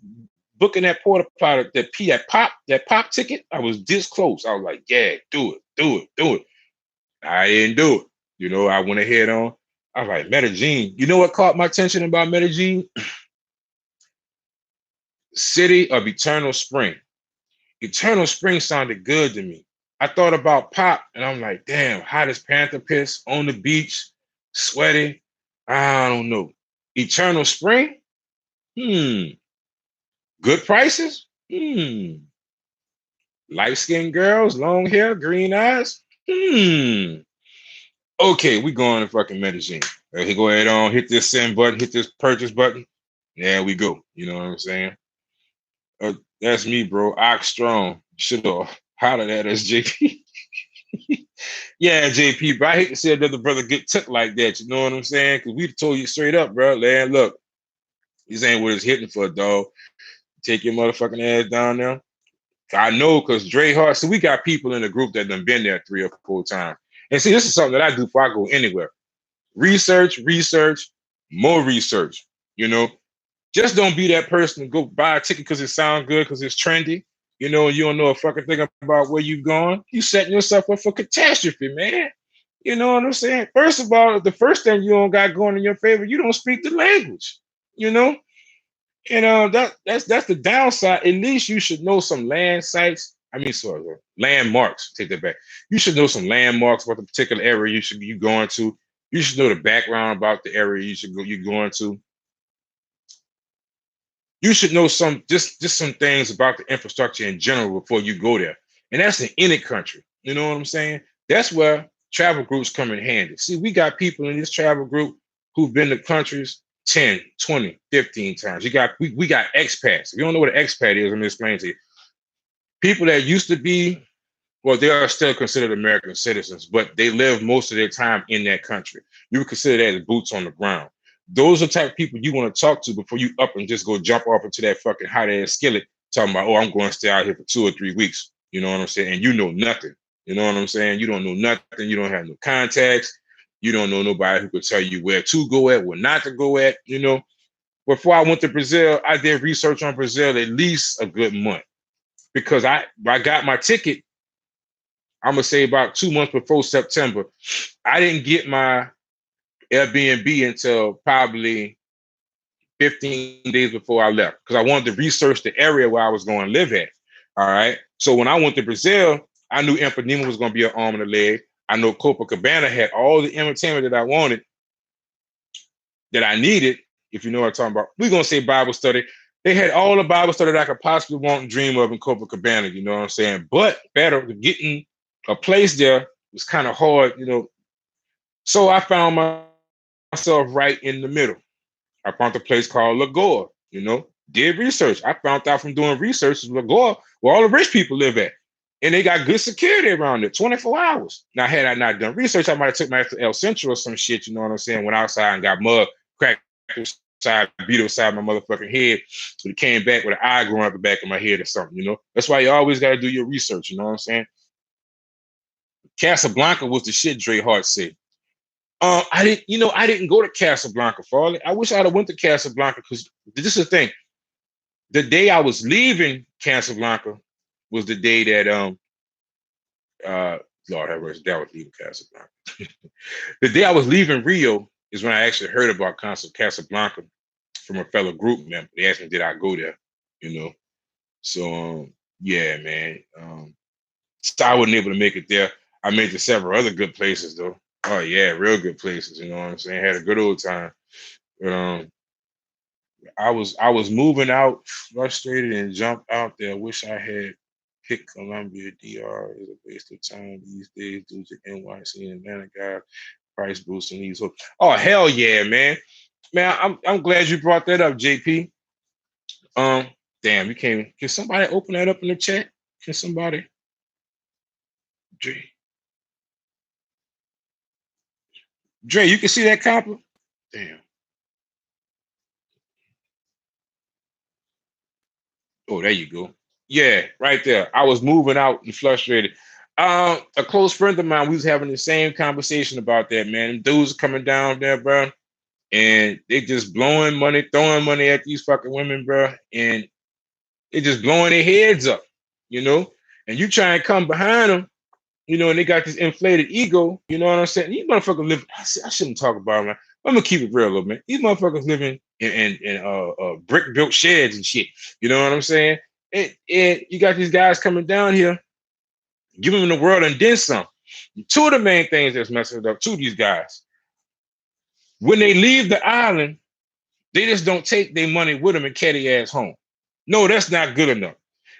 booking that porta potty, that pop ticket. I was this close. I was like, yeah, do it. I didn't do it. You know, I went ahead on. I was like, Medellin. You know what caught my attention about Medellin? City of Eternal Spring. Eternal Spring sounded good to me. I thought about Pop, and I'm like, damn, hottest Panther piss on the beach, sweaty. I don't know. Eternal Spring? Good prices? Light-skinned girls, long hair, green eyes? Okay, we going to fucking Medellin. Okay, go ahead on, hit this send button, hit this purchase button. There we go. You know what I'm saying? That's me, bro. Ox strong. Should have hollered at us, JP. Yeah, JP, but I hate to see another brother get took like that. You know what I'm saying? Because we told you straight up, bro. Man, look, this ain't what it's hitting for, dog. Take your motherfucking ass down there. I know, because Dre Hart, so we got people in the group that done been there 3 or 4 times. And see, this is something that I do before I go anywhere. Research, more research. You know, just don't be that person to go buy a ticket because it sounds good, because it's trendy. You know, you don't know a fucking thing about where you're going. You setting yourself up for catastrophe, man. You know what I'm saying? First of all, the first thing you don't got going in your favor, you don't speak the language. You know, and that's the downside. At least you should know some land sites. I mean, sorry, landmarks. Take that back. You should know some landmarks about the particular area you should be going to. You should know the background about the area you're going to. You should know just some things about the infrastructure in general before you go there. And that's in any country. You know what I'm saying? That's where travel groups come in handy. See, we got people in this travel group who've been to countries 10, 20, 15 times. We got expats. If you don't know what an expat is, let me explain to you. People that used to be, well, they are still considered American citizens, but they live most of their time in that country. You would consider that as boots on the ground. Those are the type of people you want to talk to before you up and just go jump off into that fucking hot ass skillet talking about, oh, I'm going to stay out here for 2 or 3 weeks. You know what I'm saying? And you know nothing. You know what I'm saying? You don't know nothing. You don't have no contacts. You don't know nobody who could tell you where to go at, where not to go at, you know. Before I went to Brazil, I did research on Brazil at least a good month, because I got my ticket, I'm going to say about 2 months before September. I didn't get my Airbnb until probably 15 days before I left, because I wanted to research the area where I was going to live at. All right. So when I went to Brazil, I knew Ipanema was going to be an arm and a leg. I know Copacabana had all the entertainment that I wanted, that I needed. If you know what I'm talking about, we're going to say Bible study. They had all the Bible study that I could possibly want and dream of in Copacabana. You know what I'm saying? But better, getting a place there was kind of hard, you know. So I found myself right in the middle. I found a place called Lagoa, you know, did research. I found out from doing research in Lagoa where all the rich people live at. And they got good security around it, 24 hours. Now, had I not done research, I might have took my to El Centro or some shit, you know what I'm saying? Went outside and got mud, cracked side, beat upside my motherfucking head. But it came back with an eye growing up the back of my head or something, you know? That's why you always got to do your research, you know what I'm saying? Casablanca was the shit, Dre Hart said. I didn't go to Casablanca, Farley. I wish I'd have went to Casablanca, because this is the thing. The day I was leaving Casablanca was the day that Lord have mercy, that was leaving Casablanca. The day I was leaving Rio is when I actually heard about Casablanca from a fellow group member. They asked me, did I go there? You know. So yeah, man. So I wasn't able to make it there. I made it to several other good places though. Oh yeah, real good places. You know what I'm saying? Had a good old time. But I was moving out, frustrated, and jumped out there. Wish I had picked Columbia DR. Is a waste of time these days due to NYC and Atlanta guy price boosting these. Oh hell yeah, man! Man, I'm glad you brought that up, JP. Damn, you can't. Can somebody open that up in the chat? Can somebody? Dre, you can see that copper? Damn. Oh, there you go. Yeah, right there. I was moving out and frustrated. A close friend of mine, we was having the same conversation about that, man. Dudes coming down there, bro, and they just blowing money, throwing money at these fucking women, bro, and they just blowing their heads up, you know? And you try and come behind them, you know, and they got this inflated ego, you know what I'm saying? These motherfuckers live, I shouldn't talk about it, man. I'm gonna keep it real, little man. These motherfuckers living in brick built sheds and shit. You know what I'm saying? And you got these guys coming down here, giving them the world and then some. Two of the main things that's messing it up to these guys. When they leave the island, they just don't take their money with them and carry their ass home. No, that's not good enough.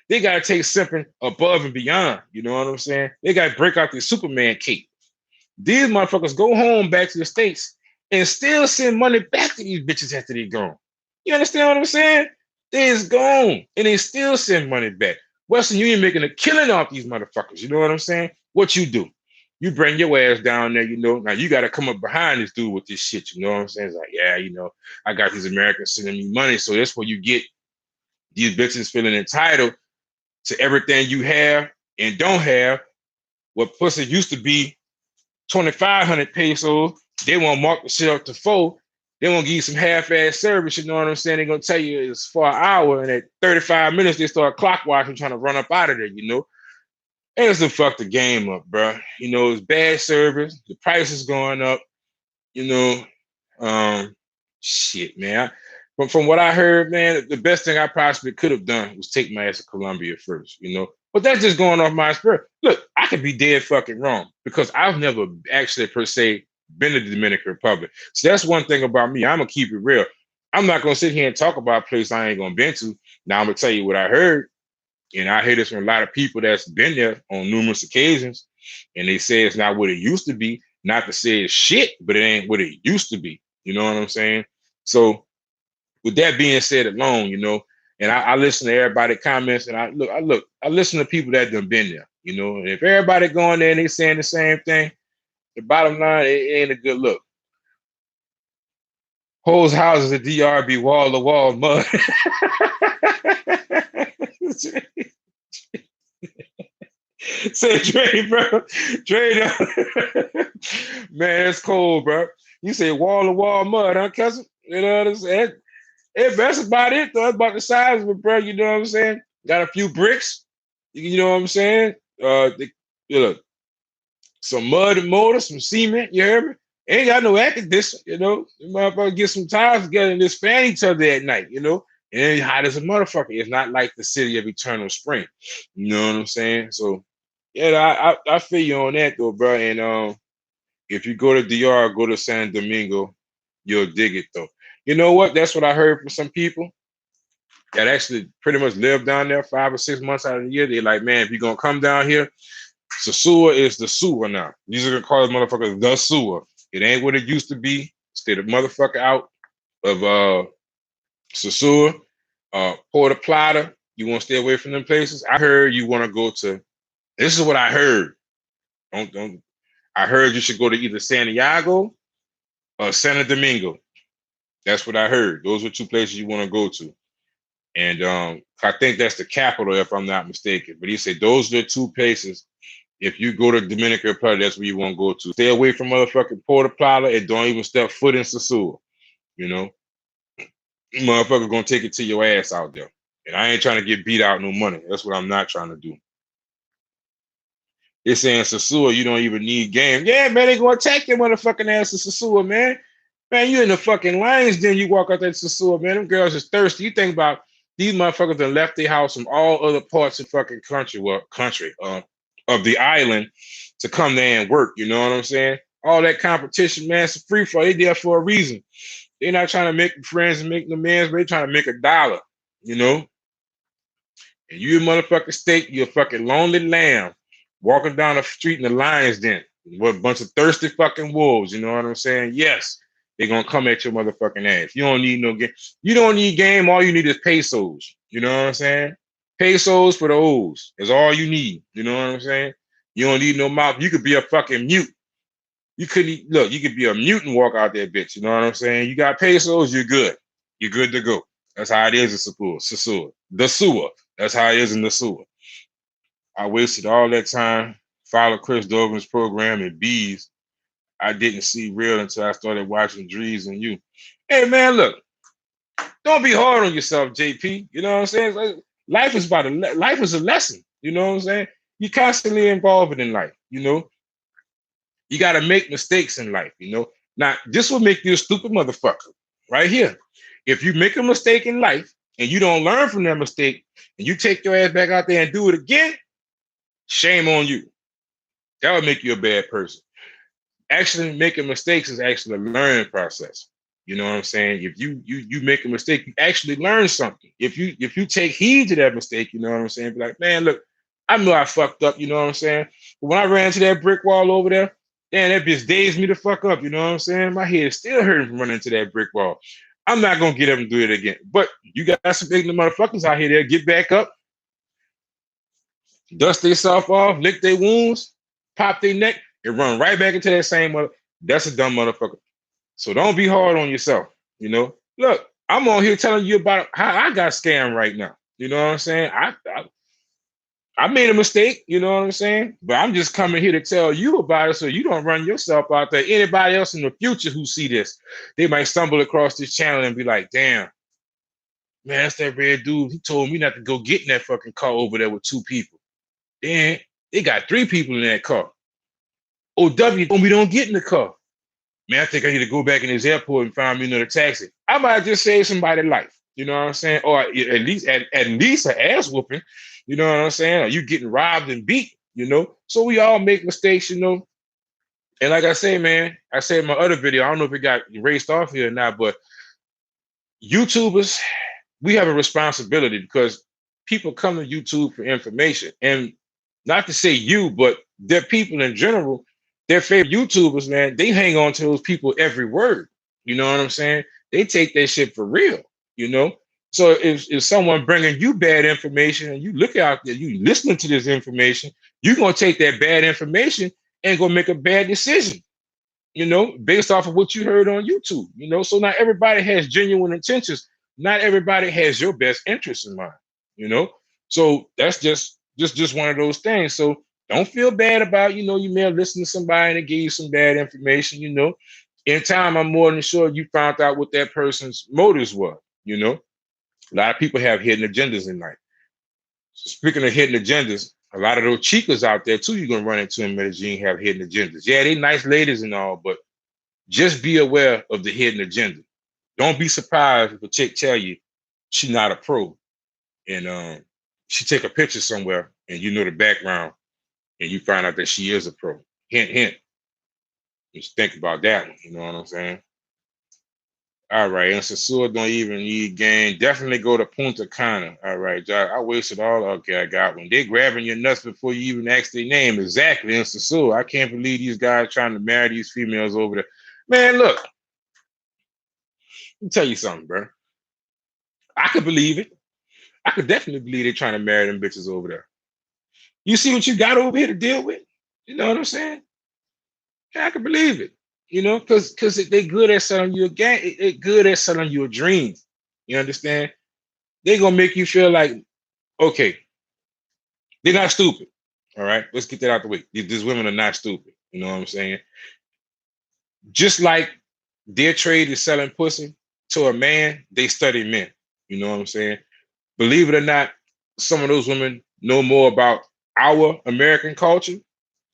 They got to take something above and beyond. You know what I'm saying? They got to break out the Superman cape. These motherfuckers go home back to the States and still send money back to these bitches after they gone. You understand what I'm saying? They is gone and they still send money back. Western Union making a killing off these motherfuckers. You know what I'm saying? What you do? You bring your ass down there, you know. Now you got to come up behind this dude with this shit. You know what I'm saying? It's like, yeah, you know, I got these Americans sending me money. So that's where you get these bitches feeling entitled to everything you have and don't have. What pussy used to be 2,500 pesos, they want to mark the shit up to 4. They want to give you some half-ass service. You know what I'm saying? They're going to tell you it's for an hour, and at 35 minutes, they start clock watching, trying to run up out of there, you know? And it's to fuck the game up, bro. You know, it's bad service. The price is going up, you know? Shit, man. But from what I heard, man, the best thing I possibly could have done was take my ass to Colombia first, you know? But that's just going off my experience. Look, I could be dead fucking wrong because I've never actually per se been to the Dominican Republic. So that's one thing about me. I'm gonna keep it real. I'm not gonna sit here and talk about a place I ain't gonna been to. Now I'm gonna tell you what I heard, and I hear this from a lot of people that's been there on numerous occasions, and they say it's not what it used to be. Not to say it's shit, but it ain't what it used to be. You know what I'm saying? So with that being said alone, you know, and I listen to everybody comments, and I listen to people that done been there, you know, and if everybody going there and they saying the same thing, the bottom line, it ain't a good look. Hoes houses at DR be wall to wall mud. Say Dre, bro. Dre, man, it's cold, bro. You say wall to wall mud, huh, cousin? You know what I'm saying? That's about it, though. That's about the size of it, bro. You know what I'm saying? Got a few bricks. You know what I'm saying? Look, some mud and mortar, some cement. You heard me? Ain't got no air conditioning. You know, the motherfucker get some tires together and just fan each other at night. You know, and it's hot as a motherfucker. It's not like the city of eternal spring. You know what I'm saying? So, yeah, I feel you on that though, bro. And if you go to DR, go to San Domingo, you'll dig it though. You know what? That's what I heard from some people that actually pretty much live down there 5 or 6 months out of the year. They're like, man, if you're gonna come down here, Sosua is the sewer now. These are gonna call this motherfucker the sewer. It ain't what it used to be. Stay the motherfucker out of Sosua, Puerto Plata. You want to stay away from them places. I heard you want to go to. This is what I heard. Don't. I heard you should go to either Santiago or Santo Domingo. That's what I heard. Those are 2 places you want to go to. And I think that's the capital, if I'm not mistaken. But he said those are the 2 places. If you go to Dominican Republic, that's where you want to go to. Stay away from motherfucking Puerto Plata and don't even step foot in Sosua. You know, motherfucker gonna take it to your ass out there. And I ain't trying to get beat out no money. That's what I'm not trying to do. They're saying Sosua, you don't even need game. Yeah, man, they gonna attack your motherfucking ass to Sosua, man. Man, you in the fucking lions, then you walk out that Sosua, man. Them girls is thirsty. You think about these motherfuckers that left their house from all other parts of fucking country, of the island to come there and work. You know what I'm saying? All that competition, man, it's free for. They there for a reason. They're not trying to make friends and make no mans, but they trying to make $1, you know? And you a motherfucking steak, you a fucking lonely lamb walking down the street in the lion's den with a bunch of thirsty fucking wolves, you know what I'm saying? Yes, they're gonna come at your motherfucking ass. You don't need no game. You don't need game, all you need is pesos. You know what I'm saying? Pesos for the O's is all you need. You know what I'm saying? You don't need no mouth. You could be a fucking mute. You could be a mute and walk out there, bitch. You know what I'm saying? You got pesos, you're good. You're good to go. That's how it is in Sosua. The sewer. That's how it is in the sewer. I wasted all that time, followed Chris Dogan's program and Bees. I didn't see real until I started watching Drees and you. Hey man, look, don't be hard on yourself, JP. You know what I'm saying? Life is a lesson. You know what I'm saying? You're constantly involved in life, you know. You gotta make mistakes in life, you know. Now, this will make you a stupid motherfucker right here. If you make a mistake in life and you don't learn from that mistake, and you take your ass back out there and do it again, shame on you. That would make you a bad person. Actually making mistakes is actually a learning process. You know what I'm saying? If you make a mistake, you actually learn something. If you take heed to that mistake, you know what I'm saying? Be like, man, look, I know I fucked up, you know what I'm saying? But when I ran into that brick wall over there, damn, that bitch dazed me the fuck up, you know what I'm saying? My head is still hurting from running into that brick wall. I'm not gonna get up and do it again. But you got some ignorant motherfuckers out here that get back up, dust themselves off, lick their wounds, pop their neck, and run right back into that same mother. That's a dumb motherfucker. So don't be hard on yourself. You know, look, I'm on here telling you about how I got scammed right now. You know what I'm saying? I made a mistake. You know what I'm saying? But I'm just coming here to tell you about it so you don't run yourself out there. Anybody else in the future who see this, they might stumble across this channel and be like, damn, man, that's that red dude. He told me not to go get in that fucking car over there with two people. Then they got three people in that car. OW told me don't get in the car. Man, I think I need to go back in this airport and find me another taxi. I might just save somebody's life. You know what I'm saying? Or at least an ass whooping. You know what I'm saying? Or you getting robbed and beat, you know? So we all make mistakes, you know. And like I say, man, I said in my other video, I don't know if it got erased off here or not, but YouTubers, we have a responsibility because people come to YouTube for information. And not to say you, but their people in general, their favorite YouTubers, man, they hang on to those people every word. You know what I'm saying? They take that shit for real, you know? So if someone bringing you bad information and you look out there, you listening to this information, you're going to take that bad information and go make a bad decision, you know, based off of what you heard on YouTube, you know? So not everybody has genuine intentions. Not everybody has your best interest in mind, you know? So that's just one of those things. So don't feel bad about, you know, you may have listened to somebody and they gave you some bad information, you know. In time, I'm more than sure you found out what that person's motives were, you know. A lot of people have hidden agendas in life. Speaking of hidden agendas, a lot of those chicas out there too, you're gonna run into in Medellin have hidden agendas. Yeah, they nice ladies and all, but just be aware of the hidden agenda. Don't be surprised if a chick tell you she's not a pro and she take a picture somewhere and you know the background and you find out that she is a pro. Hint, hint. Just think about that one. You know what I'm saying? All right. And Sasua don't even need game. Definitely go to Punta Cana. All right. I wasted all. Okay, I got one. They grabbing your nuts before you even ask their name. Exactly. And Sasua, I can't believe these guys trying to marry these females over there. Man, look. Let me tell you something, bro. I could believe it. I could definitely believe they're trying to marry them bitches over there. You see what you got over here to deal with? You know what I'm saying? Yeah, I can believe it. You know, because they good at selling you a game. They good at selling you a dream. You understand? They gonna make you feel like, okay, they're not stupid. All right, let's get that out the way. These women are not stupid. You know what I'm saying? Just like their trade is selling pussy to a man, they study men. You know what I'm saying? Believe it or not, some of those women know more about our American culture,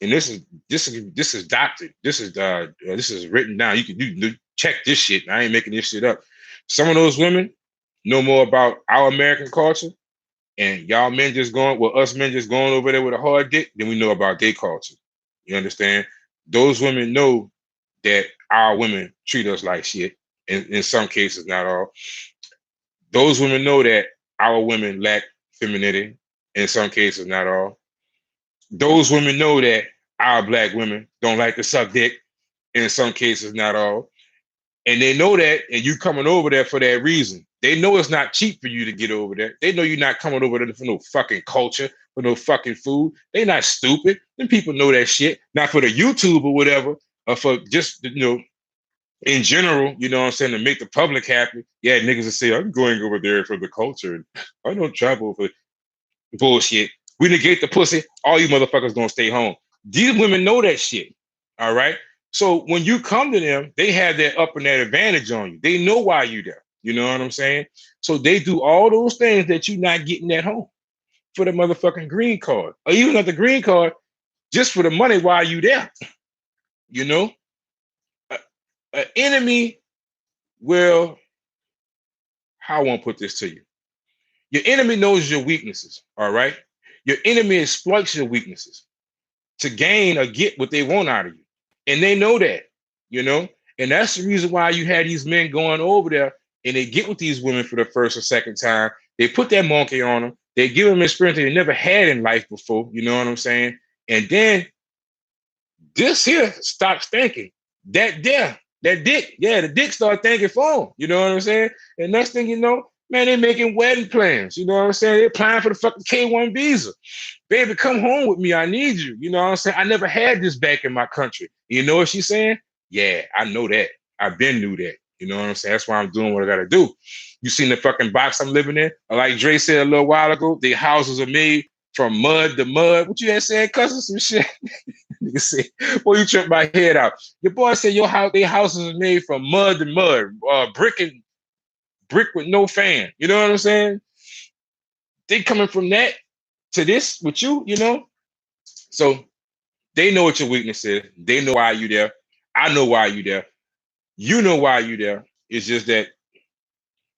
and this is doctored. This is written down. You check this shit. I ain't making this shit up. Some of those women know more about our American culture, and y'all men just going, well, us men just going over there with a hard dick, than we know about their culture. You understand? Those women know that our women treat us like shit. In some cases, not all. Those women know that our women lack femininity. In some cases, not all. Those women know that our black women don't like to suck dick. In some cases, not all. And they know that, and you coming over there for that reason. They know it's not cheap for you to get over there. They know you're not coming over there for no fucking culture, for no fucking food. They not stupid. Them people know that shit. Not for the YouTube or whatever, or for just, you know, in general, you know what I'm saying, to make the public happy. Yeah, niggas will say, I'm going over there for the culture. I don't travel for bullshit. We negate the pussy, all you motherfuckers gonna stay home. These women know that shit. All right. So when you come to them, they have that up and that advantage on you. They know why you there. You know what I'm saying? So they do all those things that you're not getting at home for the motherfucking green card. Or even not the green card, just for the money while you there. You know? An enemy will, how I want to put this to you? Your enemy knows your weaknesses, all right? Your enemy exploits your weaknesses to gain or get what they want out of you. And they know that, you know? And that's the reason why you had these men going over there and they get with these women for the first or second time. They put that monkey on them. They give them experience they never had in life before, you know what I'm saying? And then this here stops thinking. That dick, yeah, the dick start thinking for them, you know what I'm saying? And next thing you know, man, they making wedding plans, you know what I'm saying? They're applying for the fucking K1 visa. Baby, come home with me. I need you. You know what I'm saying? I never had this back in my country. You know what she's saying? Yeah, I know that. I've been knew that. You know what I'm saying? That's why I'm doing what I gotta do. You seen the fucking box I'm living in? Like Dre said a little while ago, the houses are made from mud to mud. What you had said, cousin? Some shit. Nigga say, boy, you tripped my head out. Your boy said your house, their houses are made from mud to mud, brick with no fan. You know what I'm saying? They coming from that to this with you, you know? So they know what your weakness is. They know why you there. I know why you there. You know why you there. It's just that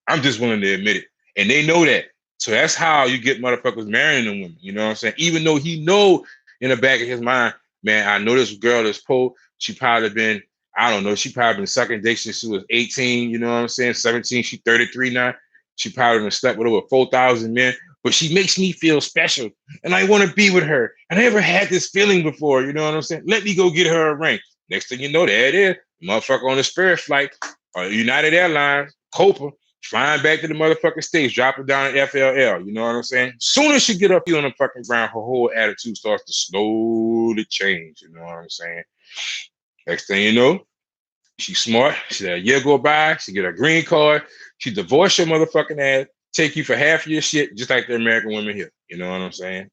I'm just willing to admit it. And they know that. So that's how you get motherfuckers marrying them women. You know what I'm saying? Even though he know in the back of his mind, man, I know this girl is poor. She probably been, I don't know, she probably been sucking dick since she was 18, you know what I'm saying? 17, she 33 now. She probably been slept with over 4,000 men, but she makes me feel special and I want to be with her. I never had this feeling before, you know what I'm saying? Let me go get her a ring. Next thing you know, there it is. Motherfucker on the Spirit flight, United Airlines, Copa, flying back to the motherfucking States, dropping down at FLL, you know what I'm saying? Soon as she get up here on the fucking ground, her whole attitude starts to slowly change, you know what I'm saying? Next thing you know, she's smart. She let a year go by, she get a green card, she divorce your motherfucking ass, take you for half of your shit, just like the American women here, you know what I'm saying?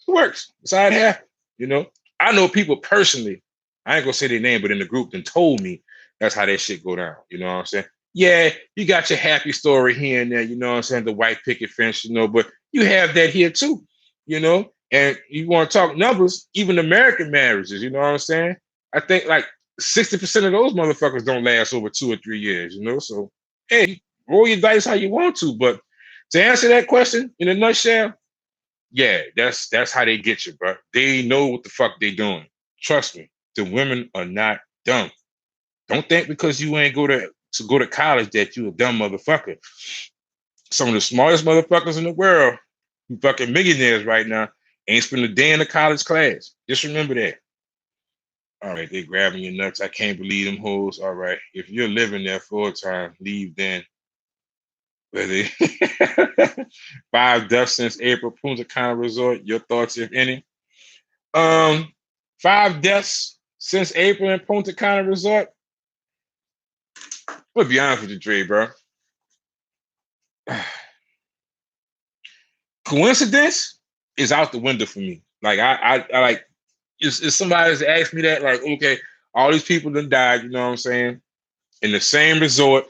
It works. That's how it happens, you know? I know people personally, I ain't gonna say their name, but in the group, then told me that's how that shit go down, you know what I'm saying? Yeah, you got your happy story here and there, you know what I'm saying? The white picket fence, you know, but you have that here too, you know? And you want to talk numbers, even American marriages, you know what I'm saying? I think like 60% of those motherfuckers don't last over 2 or 3 years, you know? So, hey, roll your dice how you want to. But to answer that question in a nutshell, yeah, that's how they get you, bro. They know what the fuck they doing. Trust me, the women are not dumb. Don't think because you ain't go to college that you a dumb motherfucker. Some of the smartest motherfuckers in the world, who fucking millionaires right now, ain't spent a day in a college class. Just remember that. All right, they grabbing your nuts. I can't believe them hoes. All right, if you're living there full time, leave then. Whether 5 deaths since April, Punta Cana Resort. Your thoughts, if any? 5 deaths since April in Punta Cana Resort. I'll be honest with you, Dre, bro. Coincidence is out the window for me. Like I like if somebody has asked me that, like, okay, all these people that died, you know what I'm saying, in the same resort,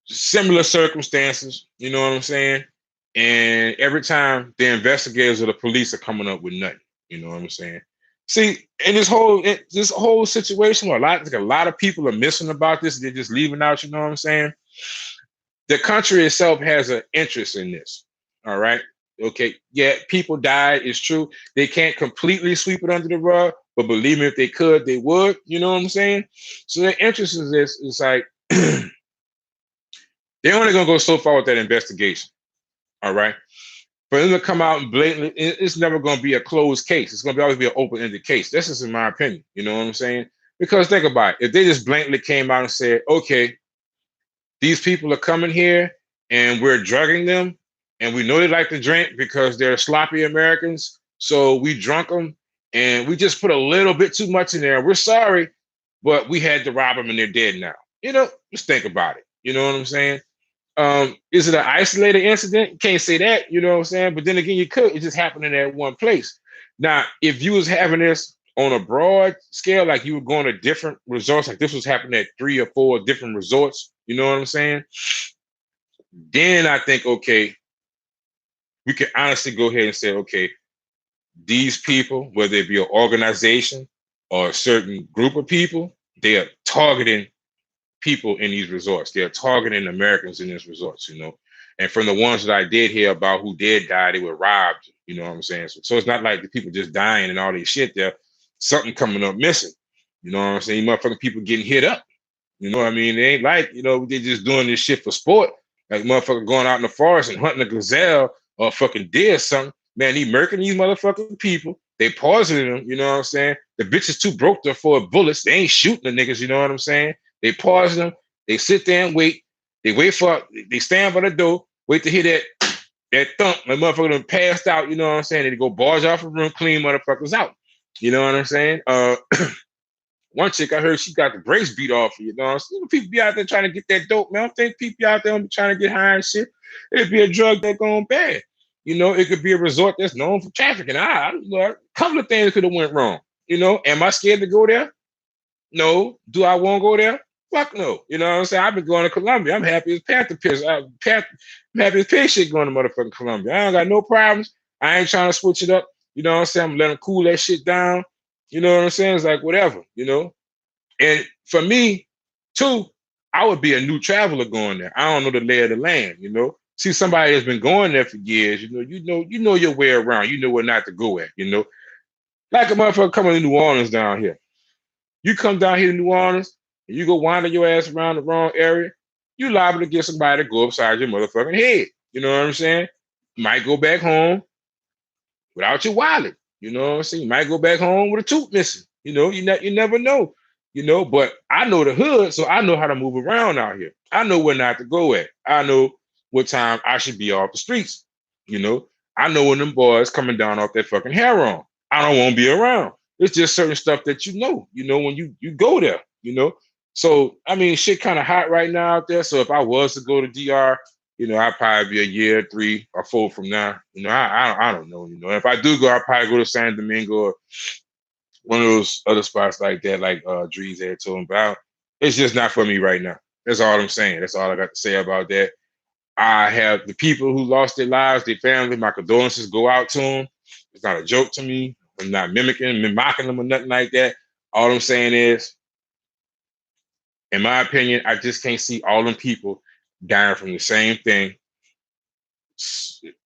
similar circumstances, you know what I'm saying? And every time the investigators or the police are coming up with nothing, you know what I'm saying? See, in this whole situation, where a lot of people are missing about this, they're just leaving out, you know what I'm saying? The country itself has an interest in this. All right. Okay. Yeah, people died. It's true. They can't completely sweep it under the rug, but believe me, if they could, they would. You know what I'm saying? So their interest in this is like they're only gonna go so far with that investigation. All right. For them to come out and blatantly, it's never gonna be a closed case. It's gonna always be an open-ended case. This is in my opinion. You know what I'm saying? Because think about it. If they just blatantly came out and said, okay, these people are coming here and we're drugging them and we know they like to drink because they're sloppy Americans. So we drunk them and we just put a little bit too much in there. We're sorry, but we had to rob them and they're dead now. You know, just think about it. You know what I'm saying? Is it an isolated incident? You can't say that, you know what I'm saying? But then again, you could. It just happened in that one place. Now, if you was having this on a broad scale, like you were going to different resorts, like this was happening at 3 or 4 different resorts, you know what I'm saying? Then I think, okay, we can honestly go ahead and say, okay, these people, whether it be an organization or a certain group of people, they are targeting people in these resorts. They're targeting Americans in these resorts, you know. And from the ones that I did hear about who did die, they were robbed. You know what I'm saying? So it's not like the people just dying and all this shit. There, something coming up missing. You know what I'm saying? Motherfucking people getting hit up. You know what I mean? They ain't like, you know, they're just doing this shit for sport. Like motherfucker going out in the forest and hunting a gazelle or fucking deer or something. Man, they murking these motherfucking people. They poisoning them, you know what I'm saying? The bitches too broke to afford bullets. They ain't shooting the niggas, you know what I'm saying? They poison them. They sit there and wait. They stand by the door, wait to hear that thump. My motherfucker done passed out, you know what I'm saying? They go barge off the room, clean motherfuckers out. You know what I'm saying? One chick I heard she got the brakes beat off, you know what I'm saying? People be out there trying to get that dope, man. I don't think people out there trying to get high and shit. It'd be a drug that's going bad. You know, it could be a resort that's known for trafficking. A couple of things could have went wrong. You know, am I scared to go there? No. Do I want to go there? Fuck no. You know what I'm saying? I've been going to Colombia. I'm happy as Panther Piss. I'm happy as pig shit going to motherfucking Colombia. I don't got no problems. I ain't trying to switch it up. You know what I'm saying? I'm letting them cool that shit down. You know what I'm saying? It's like whatever, you know? And for me, too, I would be a new traveler going there. I don't know the lay of the land, you know? See somebody that's been going there for years, you know your way around. You know where not to go at, you know? Like a motherfucker coming to New Orleans down here. You come down here to New Orleans and you go wander your ass around the wrong area, you liable to get somebody to go upside your motherfucking head. You know what I'm saying? You might go back home without your wallet. You know what I'm saying? You might go back home with a tooth missing. You know, you never know. You know, but I know the hood, so I know how to move around out here. I know where not to go at. I know what time I should be off the streets. You know, I know when them boys coming down off that fucking heroin. I don't want to be around. It's just certain stuff that you know, when you go there, you know. So, I mean, shit kind of hot right now out there. So if I was to go to DR, you know, I'd probably be a year, 3 or 4 from now. You know, I don't know. You know, if I do go, I'll probably go to San Domingo or one of those other spots like that, like Drees had told him about. It's just not for me right now. That's all I'm saying. That's all I got to say about that. I have the people who lost their lives, their family, my condolences go out to them. It's not a joke to me. I'm not mocking them or nothing like that. All I'm saying is, in my opinion, I just can't see all them people dying from the same thing,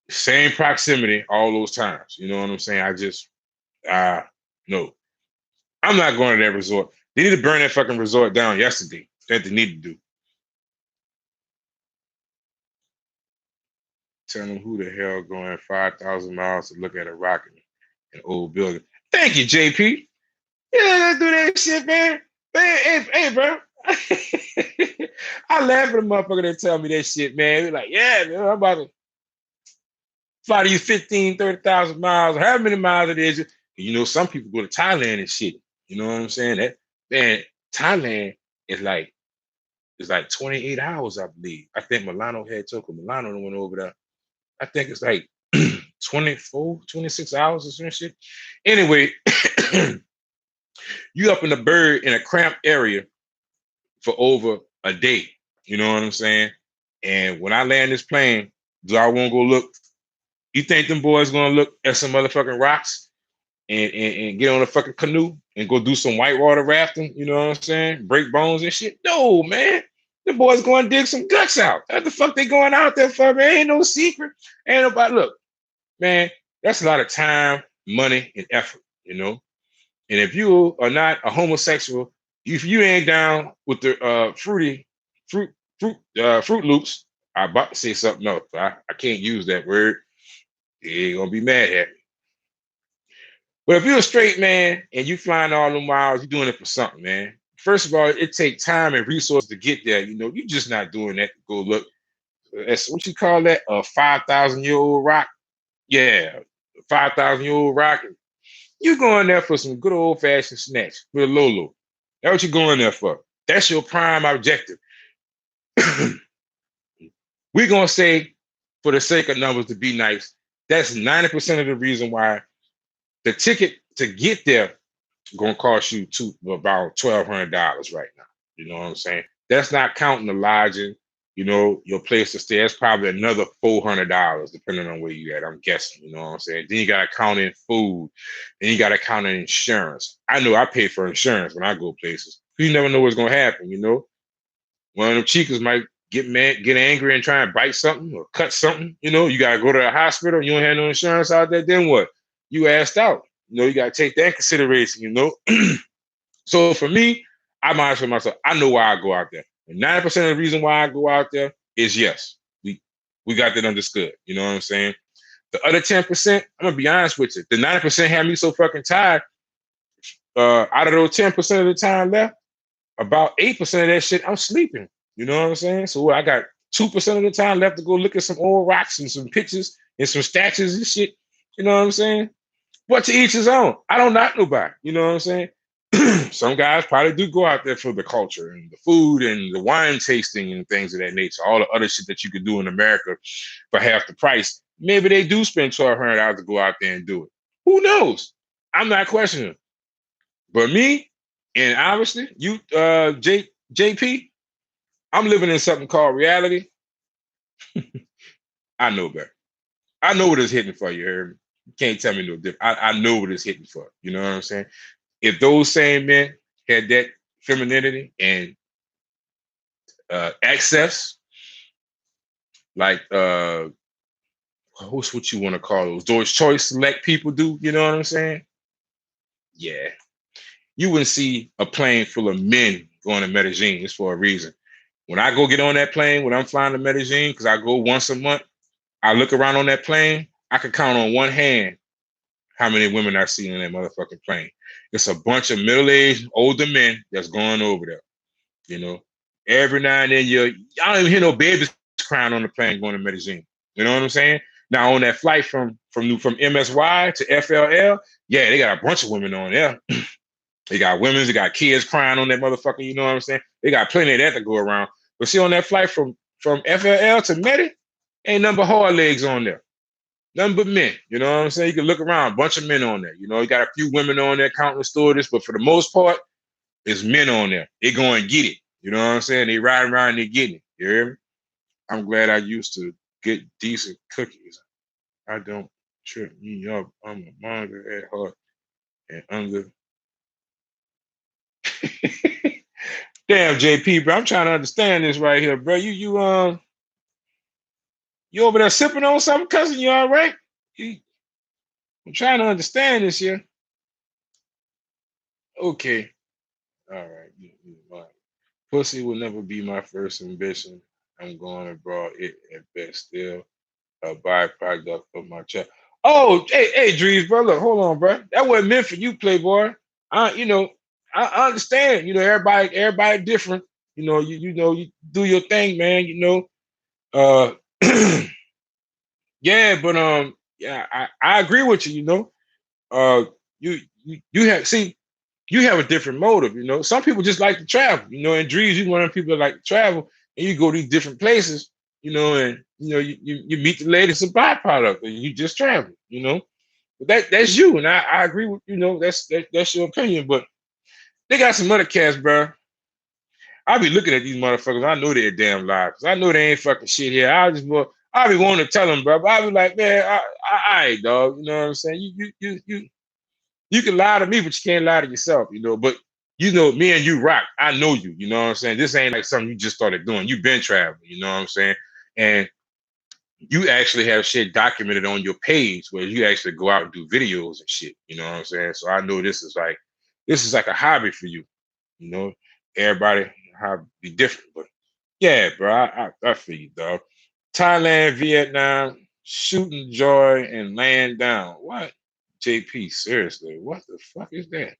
same proximity all those times. You know what I'm saying? I just, no. I'm not going to that resort. They need to burn that fucking resort down yesterday. That they need to do. Tell them who the hell going 5,000 miles to look at a rocket in an old building. Thank you, JP. Yeah, let's do that shit, man. Hey, bro. I laugh at the motherfucker that tell me that shit, man. They're like, yeah, man, I'm about to fly to you 15, 30,000 miles, however many miles it is. You know, some people go to Thailand and shit. You know what I'm saying? That man, Thailand is like 28 hours, I believe. I think Milano had Toko. Milano went over there. I think it's like 24, 26 hours or some shit. Anyway, you up in the bird in a cramped area for over a day. You know what I'm saying? And when I land this plane, do I want to go look? You think them boys gonna look at some motherfucking rocks and get on a fucking canoe and go do some whitewater rafting? You know what I'm saying? Break bones and shit? No, man. The boys going to dig some guts out. What the fuck they going out there for, man? Ain't no secret. Ain't nobody. Look, man, that's a lot of time, money, and effort, you know? And if you are not a homosexual, if you ain't down with the Fruit Loops, I about to say something else. I can't use that word. They ain't gonna be mad at me. But if you're a straight man and you flying all them miles, you're doing it for something, man. First of all, it takes time and resources to get there. You know, you're just not doing that to go look. That's what you call that, a 5,000-year-old rock. Yeah, 5,000-year-old rock. You going there for some good old fashioned snacks with a Lolo. That's what you're going there for. That's your prime objective. We're gonna say, for the sake of numbers, to be nice, that's 90% of the reason why the ticket to get there gonna cost you about $1,200 right now. You know what I'm saying? That's not counting the lodging, you know, your place to stay. That's probably another $400, depending on where you at. I'm guessing. You know what I'm saying? Then you gotta count in food, then you gotta count in insurance. I know I pay for insurance when I go places. You never know what's gonna happen, you know. One of them chicas might get mad, get angry, and try and bite something or cut something. You know, you gotta go to the hospital. You don't have no insurance out there. Then what? You asked out. You know, you gotta take that in consideration. You know, so for me, I'm honest with myself. I know why I go out there, and 90% of the reason why I go out there is yes, we got that understood. You know what I'm saying? The other 10%, I'm gonna be honest with you. The 90% have me so fucking tired. Out of those 10% of the time left, about 8% of that shit, I'm sleeping. You know what I'm saying? So I got 2% of the time left to go look at some old rocks and some pictures and some statues and shit. You know what I'm saying? But to each his own. I don't knock nobody. You know what I'm saying? Some guys probably do go out there for the culture and the food and the wine tasting and things of that nature. All the other shit that you could do in America for half the price. Maybe they do spend $1,200 to go out there and do it. Who knows? I'm not questioning. But me, and obviously, you, JP, I'm living in something called reality. I know better. I know what it's hitting for, you heard me? You can't tell me no different. I know what it's hitting for. You know what I'm saying? If those same men had that femininity and access, like what's what you want to call those choice select people do, you know what I'm saying? Yeah. You wouldn't see a plane full of men going to Medellin. It's for a reason. When I go get on that plane, when I'm flying to Medellin, because I go once a month, I look around on that plane, I can count on one hand how many women I see in that motherfucking plane. It's a bunch of middle-aged, older men that's going over there. You know, every now and then I don't even hear no babies crying on the plane going to Medellin. You know what I'm saying? Now on that flight from MSY to FLL, yeah, they got a bunch of women on there. They got women, they got kids crying on that motherfucker. You know what I'm saying? They got plenty of that to go around. But see, on that flight from FLL to Medi, ain't nothing but hard legs on there. Nothing but men. You know what I'm saying? You can look around, a bunch of men on there. You know, you got a few women on there counting the stewardess, but for the most part, it's men on there. They go and get it. You know what I'm saying? They riding around and they getting it. You hear me? I'm glad I used to get decent cookies. I don't trip me up. I'm a manga at heart and under. Damn, JP, bro. I'm trying to understand this right here, bro. You over there sipping on something, cousin? You all right? I'm trying to understand this here. Okay. All right. Right. Pussy will never be my first ambition. I'm going abroad. It at best still a byproduct of my child. Oh, hey, Drees, bro. Look, hold on, bro. That wasn't meant for you, Playboy. I understand. You know, everybody different. You know, you do your thing, man. You know, yeah, but yeah, I agree with you. You know, you have you have a different motive. You know, some people just like to travel. You know, and Drees, you one of the people that like to travel, and you go to these different places. You know, and you know you meet the ladies, a byproduct, and you just travel. You know, but that's you, and I agree with you know that's your opinion, but they got some other cats, bro. I be looking at these motherfuckers. I know they're damn liars. I know they ain't fucking shit here. I be wanting to tell them, bro. But I be like, man, I ain't dog. You know what I'm saying? You can lie to me, but you can't lie to yourself. You know, but you know, me and you rock. I know you. You know what I'm saying? This ain't like something you just started doing. You've been traveling. You know what I'm saying? And you actually have shit documented on your page where you actually go out and do videos and shit. You know what I'm saying? So I know this is like a hobby for you. You know, everybody hobby be different, but yeah, bro, I feel you, dog. Thailand, Vietnam, shooting joy and laying down. What? JP, seriously, what the fuck is that?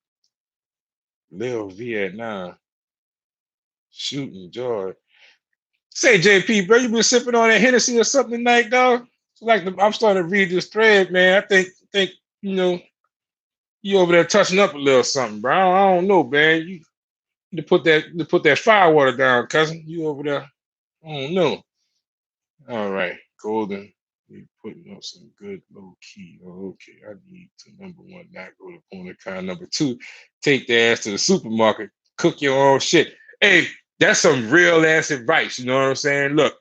Lil Vietnam, shooting joy. Say, JP, bro, you been sipping on that Hennessy or something tonight, dog? I'm starting to read this thread, man. I think you know you over there touching up a little something, bro. I don't know, man. You to put that fire water down, cousin. You over there? I don't know. All right, Golden. We putting up some good low key. Oh, okay, I need to number one, not go to corner kind. Number two, take the ass to the supermarket, cook your own shit. Hey, that's some real ass advice. You know what I'm saying? Look,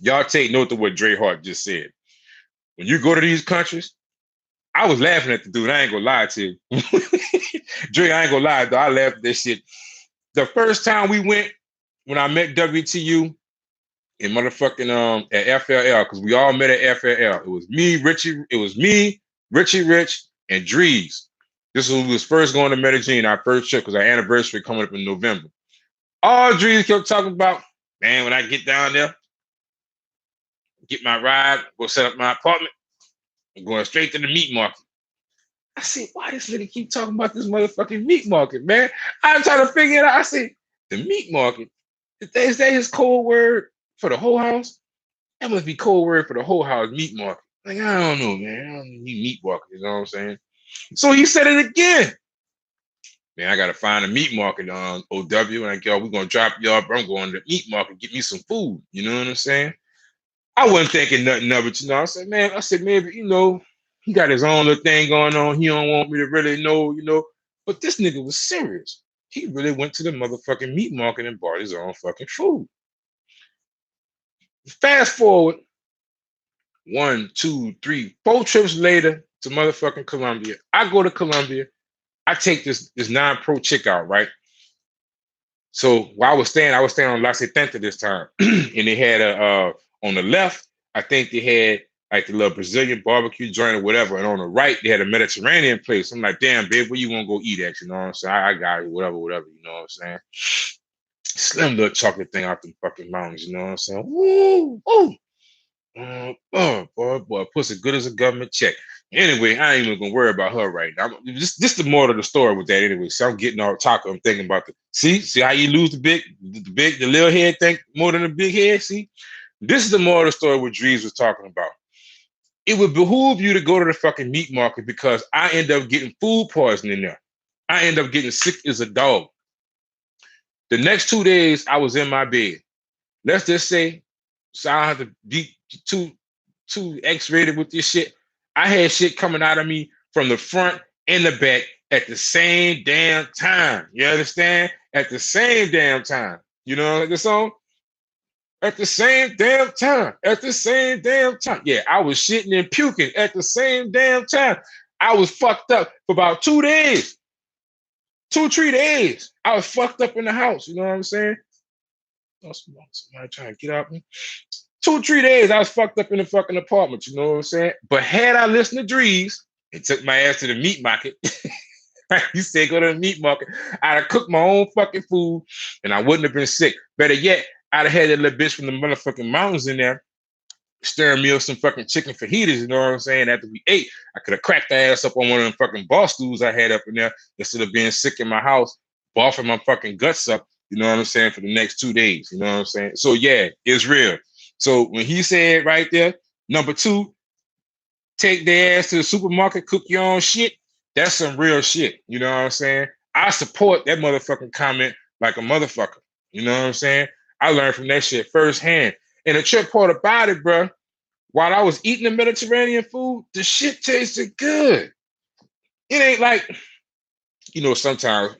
y'all take note of what Dre Hart just said. When you go to these countries, I was laughing at the dude. I ain't gonna lie to you. Dre, I ain't gonna lie, though. I laughed at this shit. The first time we went when I met WTU and motherfucking at FLL, because we all met at FLL. It was me, Richie Rich, and Drees. This was when we was first going to Medellin, our first trip, because our anniversary coming up in November. All Drees kept talking about, man, when I get down there, get my ride, go set up my apartment, I'm going straight to the meat market. I said, why this nigga keep talking about this motherfucking meat market, man? I'm trying to figure it out. I said, the meat market, is that his code word for the whole house? That must be code word for the whole house, meat market. Like, I don't know, man. I don't need meat market, you know what I'm saying? So he said it again. Man, I gotta find a meat market on OW, and I go, we're gonna drop y'all, bro. I'm going to the meat market, get me some food. You know what I'm saying? I wasn't thinking nothing of it, you know. I said, maybe, you know, he got his own little thing going on. He don't want me to really know, you know. But this nigga was serious. He really went to the motherfucking meat market and bought his own fucking food. Fast forward 1, 2, 3, 4 trips later to motherfucking Colombia. I go to Colombia. I take this non-pro chick out, right? So while I was staying on La Setenta this time, and they had on the left, I think they had like the little Brazilian barbecue joint or whatever, and on the right they had a Mediterranean place. I'm like, damn, babe, where you want to go eat at? You know what I'm saying? I got it, whatever, you know what I'm saying? Slim little chocolate thing out the fucking mountains, you know what I'm saying? Woo, woo. Boy, pussy good as a government check. Anyway, I ain't even gonna worry about her right now. This the moral of the story with that anyway. So I'm getting all taco. I'm thinking about see how you lose the little head thing more than the big head. See, this is the moral of the story what Drees was talking about. It would behoove you to go to the fucking meat market because I end up getting food poisoning there. I end up getting sick as a dog. The next 2 days I was in my bed. Let's just say, so I don't have to be too X-rated with this shit. I had shit coming out of me from the front and the back at the same damn time. You understand? At the same damn time. You know the song? At the same damn time. At the same damn time. Yeah, I was shitting and puking at the same damn time. I was fucked up for about 2 days. 2-3 days. I was fucked up in the house. You know what I'm saying? Somebody trying to get out me. 2-3 days, I was fucked up in the fucking apartment. You know what I'm saying? But had I listened to Drees and took my ass to the meat market, you said go to the meat market, I'd have cooked my own fucking food and I wouldn't have been sick. Better yet, I'd have had that little bitch from the motherfucking mountains in there stirring me up some fucking chicken fajitas, you know what I'm saying? After we ate, I could have cracked the ass up on one of them fucking bar stools I had up in there instead of being sick in my house, barfing my fucking guts up, you know what I'm saying, for the next 2 days, you know what I'm saying? So yeah, it's real. So when he said right there, number 2, take their ass to the supermarket, cook your own shit, that's some real shit, you know what I'm saying? I support that motherfucking comment like a motherfucker, you know what I'm saying? I learned from that shit firsthand. And the trick part about it, bro, while I was eating the Mediterranean food, the shit tasted good. It ain't like, you know, sometimes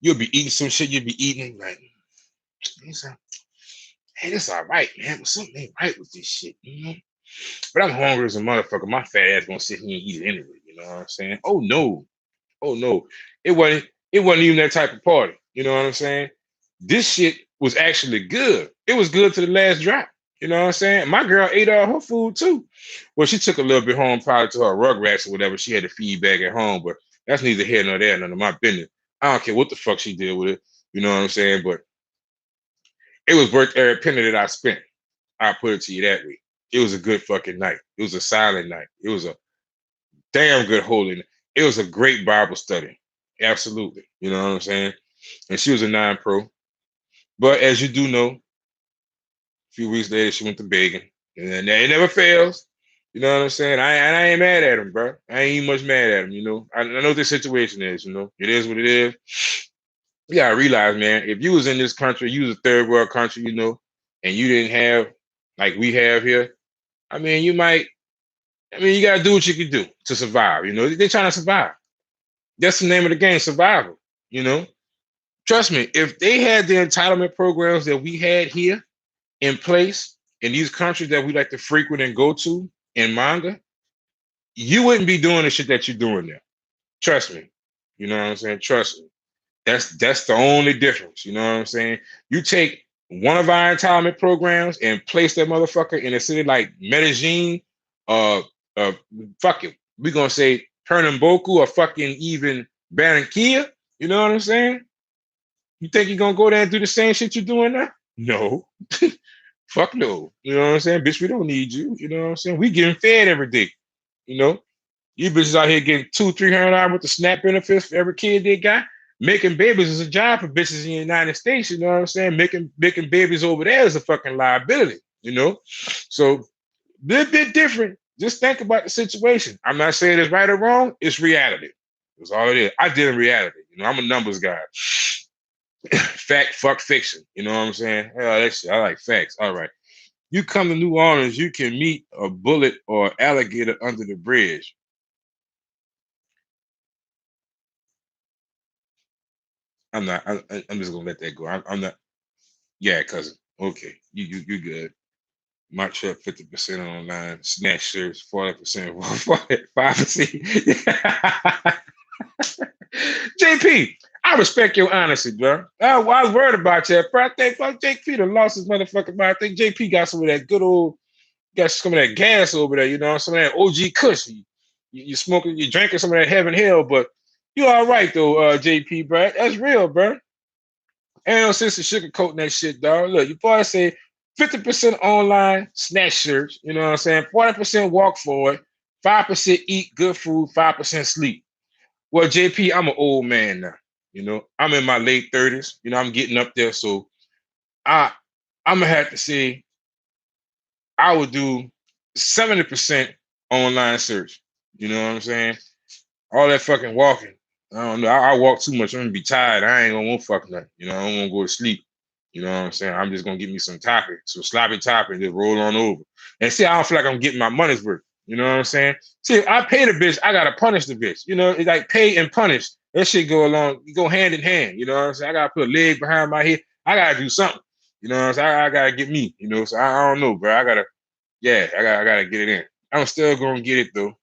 you'll be eating some shit, you'll be eating like, hey, this all right, man, but something ain't right with this shit, you know? But I'm hungry as a motherfucker. My fat ass gonna sit here and eat it anyway, you know what I'm saying? Oh no. It wasn't even that type of party. You know what I'm saying? This shit was actually good. It was good to the last drop. You know what I'm saying? My girl ate all her food too. Well, she took a little bit home, probably to her Rugrats or whatever. She had to feed back at home, but that's neither here nor there, none of my business. I don't care what the fuck she did with it. You know what I'm saying? But it was worth every penny that I spent. I'll put it to you that way. It was a good fucking night. It was a silent night. It was a damn good holy night. It was a great Bible study. Absolutely. You know what I'm saying? And she was a non-pro. But as you do know, a few weeks later, she went to begging. And it never fails. You know what I'm saying? I ain't mad at him, bro. I ain't even much mad at him, you know. I know what the situation is, you know. It is what it is. You gotta realize, man, if you was in this country, you was a third world country, you know, and you didn't have like we have here, I mean, you gotta do what you can do to survive, you know. They're trying to survive. That's the name of the game, survival, you know. Trust me, if they had the entitlement programs that we had here in place in these countries that we like to frequent and go to in manga, you wouldn't be doing the shit that you're doing there. Trust me. You know what I'm saying? Trust me. That's the only difference. You know what I'm saying? You take one of our entitlement programs and place that motherfucker in a city like Medellin, uh, uh, fuck it. We're gonna say Pernambuco or fucking even Barranquilla. You know what I'm saying? You think you're gonna go there and do the same shit you're doing now? No. Fuck no. You know what I'm saying? Bitch, we don't need you. You know what I'm saying? We getting fed every day. You know? You bitches out here getting $200-300 with the SNAP benefits for every kid they got. Making babies is a job for bitches in the United States. You know what I'm saying? Making babies over there is a fucking liability. You know, so a little bit different. Just think about the situation. I'm not saying it's right or wrong. It's reality. That's all it is. I did in reality. You know, I'm a numbers guy. Fact, fuck fiction. You know what I'm saying? Hell, that shit. I like facts. All right. You come to New Orleans, you can meet a bullet or alligator under the bridge. I'm not. I'm just gonna let that go. I'm not. Yeah, cousin. Okay, you good. My trip 50% online. Snatch shirts 40%. 5%. JP, I respect your honesty, bro. I was worried about you, bro. I think fuck JP done lost his motherfucking mind. I think JP got some of that good old, got some of that gas over there. You know, some of that OG Kush. You smoking, you drinking some of that Heaven Hill, but you all right though, JP, bro. That's real, bro. Ain't no sense of sugarcoating that shit, dog. Look, you probably say 50% online snatch shirts, you know what I'm saying? 40% walk forward, 5% eat good food, 5% sleep. Well, JP, I'm an old man now. You know, I'm in my late 30s. You know, I'm getting up there. So I'm gonna have to say I would do 70% online search. You know what I'm saying? All that fucking walking. I don't know. I walk too much. I'm gonna be tired. I ain't gonna want fuck nothing. You know, I don't wanna go to sleep. You know what I'm saying? I'm just gonna get me some topping, some sloppy topping, just roll on over. And see, I don't feel like I'm getting my money's worth. You know what I'm saying? See, if I pay the bitch, I gotta punish the bitch. You know, it's like pay and punish. That shit go along, go hand in hand. You know what I'm saying? I gotta put a leg behind my head. I gotta do something. You know what I'm saying? I gotta get me. You know, so I don't know, bro. I gotta get it in. I'm still gonna get it though.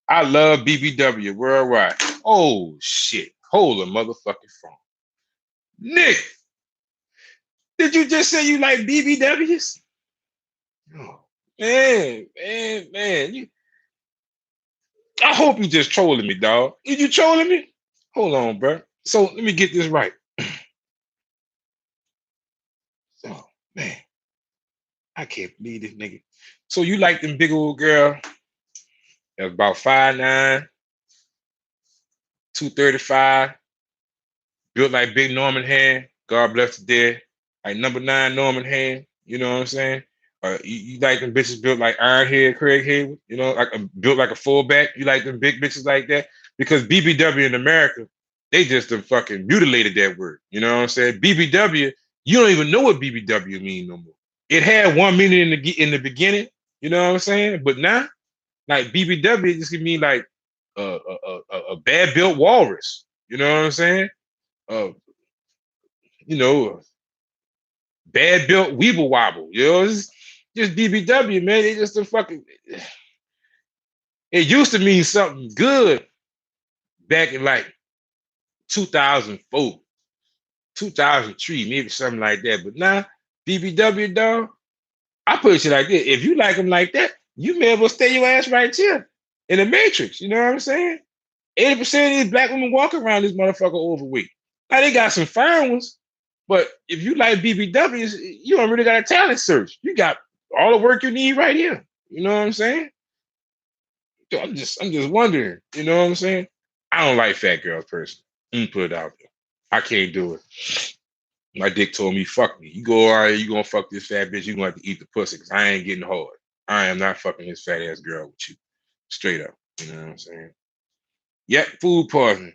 I love BBW worldwide. Oh shit. Hold a motherfucking phone. Nick, did you just say you like BBWs? Oh, man. I hope you just trolling me, dog. Is you trolling me? Hold on, bro. So let me get this right. Oh man, I can't believe this nigga. So you like them big old girl that's about 5'9", 235, built like Big Norman Hand. God bless the dead. Like number 9 Norman Hand. You know what I'm saying? You like them bitches built like Ironhead, Craig Haywood, you know, like built like a fullback. You like them big bitches like that? Because BBW in America, they just have fucking mutilated that word. You know what I'm saying? BBW, you don't even know what BBW mean no more. It had one meaning in the beginning, you know what I'm saying? But now, like BBW just can mean like a bad built walrus. You know what I'm saying? Uh, you know, bad built weeble wobble. You know, it's just BBW, man. It just a fucking. It used to mean something good back in like 2004, 2003, maybe something like that. But now, BBW, dog, I put it like this. If you like them like that, you may as well stay your ass right here in the Matrix. You know what I'm saying? 80% of these black women walk around this motherfucker overweight. Now, they got some fine ones, but if you like BBWs, you don't really got a talent search. You got all the work you need right here. You know what I'm saying? I'm just wondering. You know what I'm saying? I don't like fat girls personally. Put it out there. I can't do it. My dick told me, fuck me. You go all right, you gonna fuck this fat bitch, you gonna have to eat the pussy because I ain't getting hard. I am not fucking this fat ass girl with you. Straight up. You know what I'm saying? Yep, food poisoning.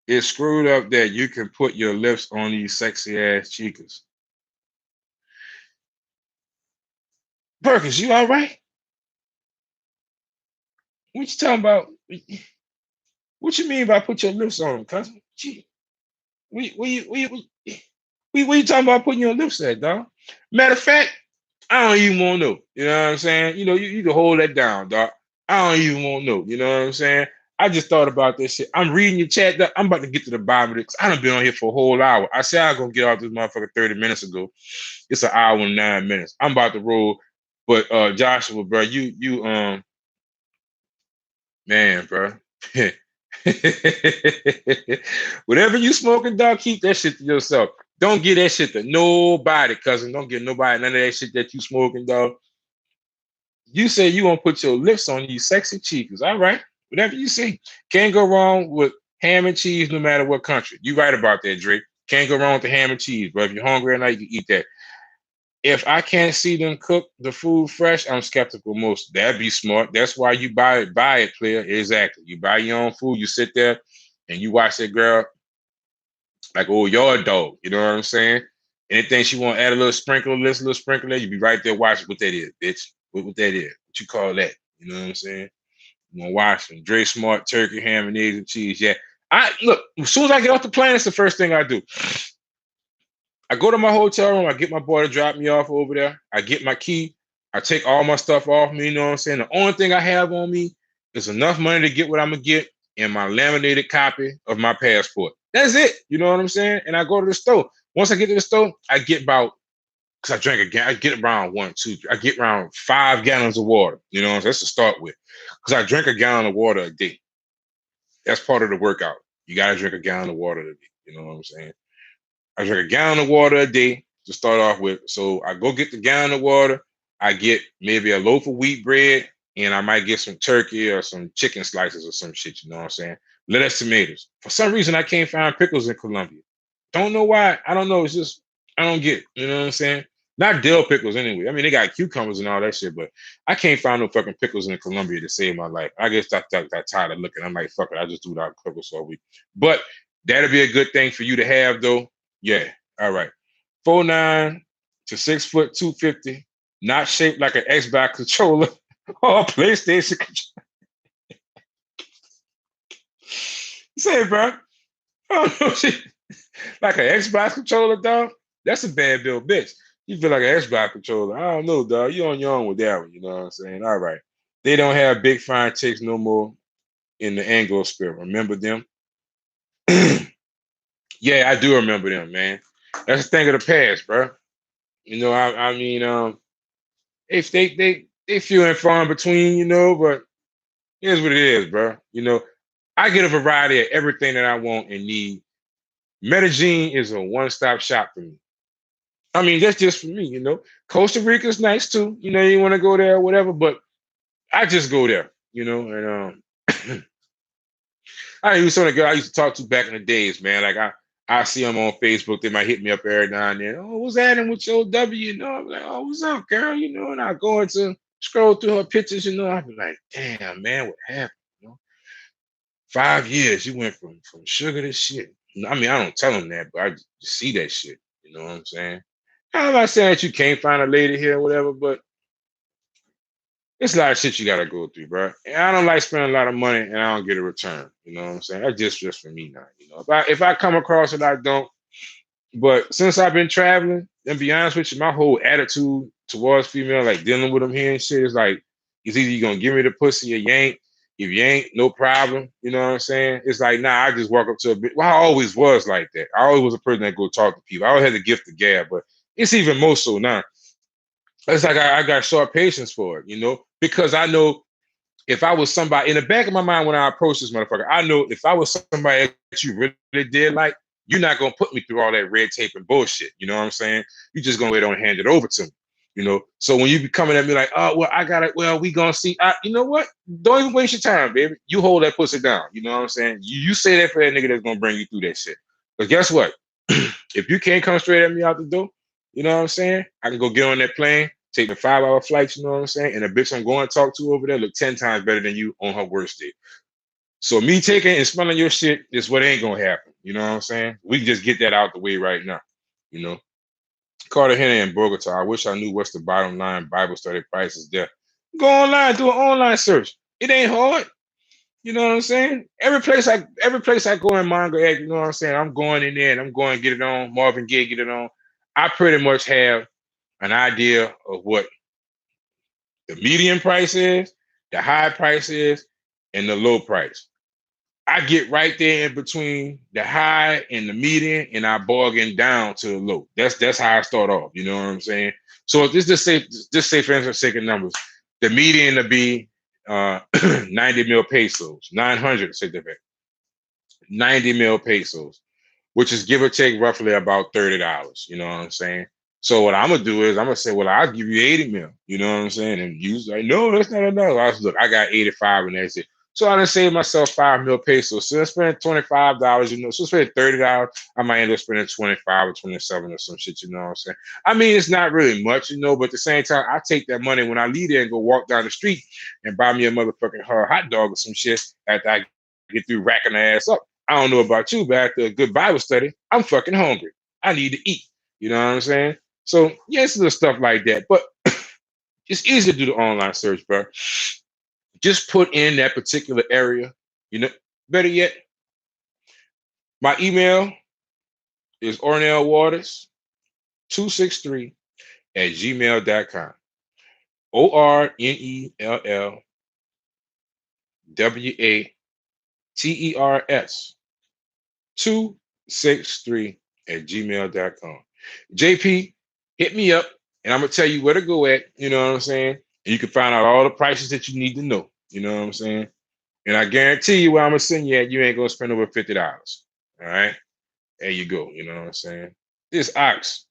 It's screwed up that you can put your lips on these sexy ass chicas. Perkins, you all right? What you talking about? What you mean by put your lips on them, cousin? Gee, what you talking about putting your lips at, dog? Matter of fact, I don't even want to know. You know what I'm saying? You know, you can hold that down, dog. I don't even want to know. You know what I'm saying? I just thought about this shit. I'm reading your chat. I'm about to get to the bottom of it because I done been on here for a whole hour. I said I was gonna get off this motherfucker 30 minutes ago. It's an hour and 9 minutes. I'm about to roll. But Joshua, bro, you man, bro. Whatever you smoking, dog, keep that shit to yourself. Don't give that shit to nobody, cousin. Don't give nobody none of that shit that you smoking, dog. You say you gonna put your lips on these sexy cheeks. All right. Whatever you say. Can't go wrong with ham and cheese no matter what country. You right about that, Drake. Can't go wrong with the ham and cheese, bro. If you're hungry at night, you can eat that. If I can't see them cook the food fresh, I'm skeptical most. That'd be smart. That's why you buy it, player. Exactly. You buy your own food, you sit there and you watch that girl like old yard dog. You know what I'm saying? Anything she want to add a little sprinkle, this little sprinkle, you be right there watching what that is, bitch. What that is. What you call that? You know what I'm saying? You want to watch some Dre Smart turkey, ham, and eggs and cheese. Yeah. I look, as soon as I get off the plane, it's the first thing I do. I go to my hotel room, I get my boy to drop me off over there. I get my key, I take all my stuff off me, you know what I'm saying? The only thing I have on me is enough money to get what I'm gonna get and my laminated copy of my passport. That's it. You know what I'm saying? And I go to the store. Once I get to the store, I get about, because I drink again, I get around 1, 2, 3, I get around 5 gallons of water. You know what I'm saying? That's to start with. Because I drink a gallon of water a day. That's part of the workout. You gotta drink a gallon of water a day. You know what I'm saying? I drink a gallon of water a day to start off with. So I go get the gallon of water. I get maybe a loaf of wheat bread, and I might get some turkey or some chicken slices or some shit. You know what I'm saying? Lettuce, tomatoes. For some reason, I can't find pickles in Colombia. Don't know why. I don't know. It's just I don't get it. You know what I'm saying? Not dill pickles anyway. I mean, they got cucumbers and all that shit, but I can't find no fucking pickles in Colombia to save my life. I guess I got tired of looking. I'm like, fuck it. I just do without pickles all week. But that'd be a good thing for you to have, though. Yeah. All right. 4'9" to 6', 250. Not shaped like an Xbox controller or PlayStation controller. Say, bro. Oh, no shit. Like an Xbox controller, dog. That's a bad bill, bitch. You feel like an Xbox controller. I don't know, dog. You on your own with that one. You know what I'm saying? All right. They don't have big fine chicks no more in the Anglo spirit. Remember them? Yeah, I do remember them, man. That's a thing of the past, bro. You know, I mean, if they few and far in between, you know, but here's what it is, bro. You know, I get a variety of everything that I want and need. Medellin is a one-stop shop for me. I mean, that's just for me, you know. Costa Rica's nice too. You know, you want to go there or whatever, but I just go there, you know, and I used to girl I used to talk to back in the days, man. Like I see them on Facebook. They might hit me up every now and then. Oh, what's happening with your W? You know, I'm like, oh, what's up, girl? You know, and I go into scroll through her pictures. You know, I be like, damn, man, what happened? You know, 5 years, you went from sugar to shit. I mean, I don't tell them that, but I just see that shit. You know what I'm saying? I'm not saying that you can't find a lady here or whatever, but it's a lot of shit you gotta go through, bro. And I don't like spending a lot of money and I don't get a return. You know what I'm saying? That's just for me now. You know, if I come across it, I don't. But since I've been traveling, and be honest with you, my whole attitude towards female, like dealing with them here and shit, is like, it's either you gonna give me the pussy or you ain't. If you ain't, no problem. You know what I'm saying? It's like, nah, I just walk up to a bit. Well, I always was like that. I always was a person that go talk to people. I always had the gift of gab, but it's even more so now. It's like I got short patience for it, you know, because I know if I was somebody in the back of my mind when I approach this motherfucker, I know if I was somebody that you really did like, you're not gonna put me through all that red tape and bullshit. You know what I'm saying? You're just gonna wait on hand it over to me. You know, so when you be coming at me like, oh well, I got it. Well, we gonna see. You know what? Don't even waste your time, baby. You hold that pussy down. You know what I'm saying? You say that for that nigga that's gonna bring you through that shit. But guess what? If you can't come straight at me out the door, you know what I'm saying? I can go get on that plane, take the 5-hour flights, you know what I'm saying? And the bitch I'm going to talk to over there look 10 times better than you on her worst day. So me taking and smelling your shit is what ain't gonna happen. You know what I'm saying? We can just get that out the way right now. You know, Carter Henry in Bogota. I wish I knew what's the bottom line Bible study prices there. Go online, do an online search. It ain't hard. You know what I'm saying? Every place I go in manga, you know what I'm saying? I'm going in there and I'm going to get it on. Marvin Gaye get it on. I pretty much have an idea of what the median price is, the high price is, and the low price. I get right there in between the high and the median, and I bargain down to the low. That's how I start off. You know what I'm saying? So just say for instance, sake of numbers, the median to be 90 mil pesos, 900, say that, 90 mil pesos, which is give or take roughly about $30. You know what I'm saying? So what I'm gonna do is I'm gonna say, well, I'll give you 80 mil. You know what I'm saying? And you like, no, that's not enough. I was look, I got 85 and that's it. So I done saved myself 5 mil pesos. So I spent $25, you know. So I spent $30. I might end up spending 25 or 27 or some shit, you know what I'm saying? I mean, it's not really much, you know, but at the same time, I take that money when I leave there and go walk down the street and buy me a motherfucking hot dog or some shit after I get through racking the ass up. I don't know about you, but after a good Bible study, I'm fucking hungry. I need to eat. You know what I'm saying? So yes, little stuff like that. But it's easy to do the online search, bro. Just put in that particular area. You know, better yet, my email is ornellwaters263 at gmail.com. ORNELLWATERS 263 at gmail.com. JP, hit me up and I'm gonna tell you where to go at, you know what I'm saying? And you can find out all the prices that you need to know, you know what I'm saying? And I guarantee you where I'm gonna send you at, you ain't gonna spend over $50. All right. There you go, you know what I'm saying? This Ox.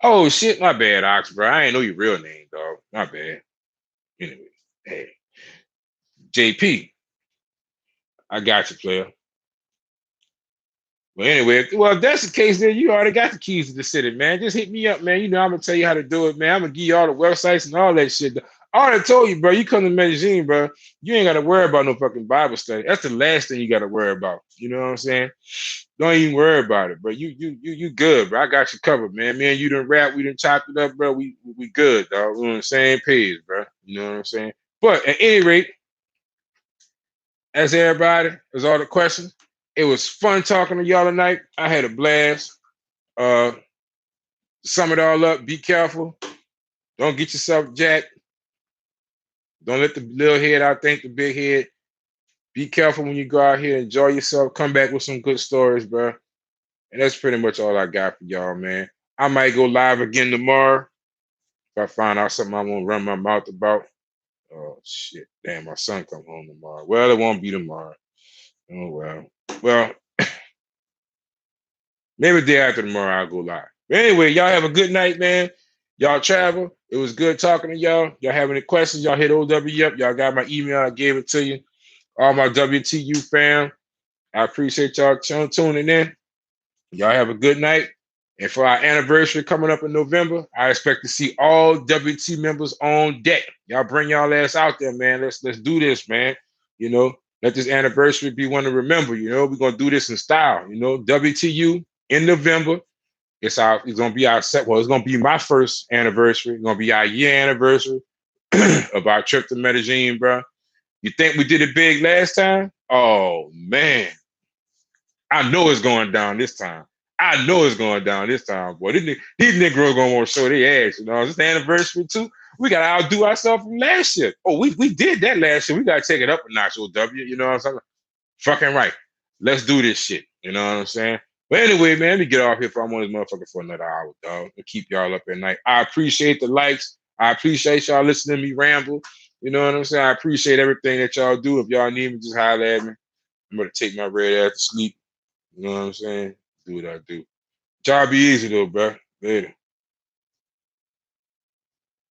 Oh shit, my bad, Ox, bro. I ain't know your real name, dog. My bad. Anyway, hey. JP, I got you, player. Well, anyway, well, if that's the case, then you already got the keys to the city, man. Just hit me up, man. You know, I'm gonna tell you how to do it, man. I'm gonna give you all the websites and all that shit. I already told you, bro. You come to Medellin, bro. You ain't gotta worry about no fucking Bible study. That's the last thing you gotta worry about. You know what I'm saying? Don't even worry about it, bro. You good, bro. I got you covered, man. Me and you done rap, we done chopped it up, bro. We good, dog. We're on the same page, bro. You know what I'm saying? But at any rate, as everybody, as all the questions. It was fun talking to y'all tonight. I had a blast. Sum it all up. Be careful. Don't get yourself jacked. Don't let the little head outthink the big head. Be careful when you go out here. Enjoy yourself. Come back with some good stories, bro. And that's pretty much all I got for y'all, man. I might go live again tomorrow if I find out something I won't run my mouth about. Oh shit! Damn, my son come home tomorrow. Well, it won't be tomorrow. Oh well. Well, maybe the day after tomorrow I'll go live. But anyway, y'all have a good night, man. Y'all travel. It was good talking to y'all. Y'all have any questions? Y'all hit OW up. Y'all got my email. I gave it to you. All my WTU fam. I appreciate y'all tuning in. Y'all have a good night. And for our anniversary coming up in November, I expect to see all WT members on deck. Y'all bring y'all ass out there, man. Let's do this, man. You know, let this anniversary be one to remember. You know, we're gonna do this in style. You know, WTU in November. It's gonna be our set. Well, it's gonna be my first anniversary. It's gonna be our year anniversary of our trip to Medellin, bro. You think we did it big last time? Oh man, I know it's going down this time. I know it's going down this time, boy. These niggas gonna want to show their ass. You know, it's the anniversary too. We gotta outdo ourselves from last year. Oh, we did that last year. We gotta take it up a notch, OW. You know what I'm saying? Fucking right. Let's do this shit. You know what I'm saying? But anyway, man, let me get off here for I'm on this motherfucker for another hour, dog. To keep y'all up at night. I appreciate the likes. I appreciate y'all listening to me ramble. You know what I'm saying? I appreciate everything that y'all do. If y'all need me, just holler at me. I'm gonna take my red ass to sleep. You know what I'm saying? Do what I do. Y'all be easy though, bro. Later.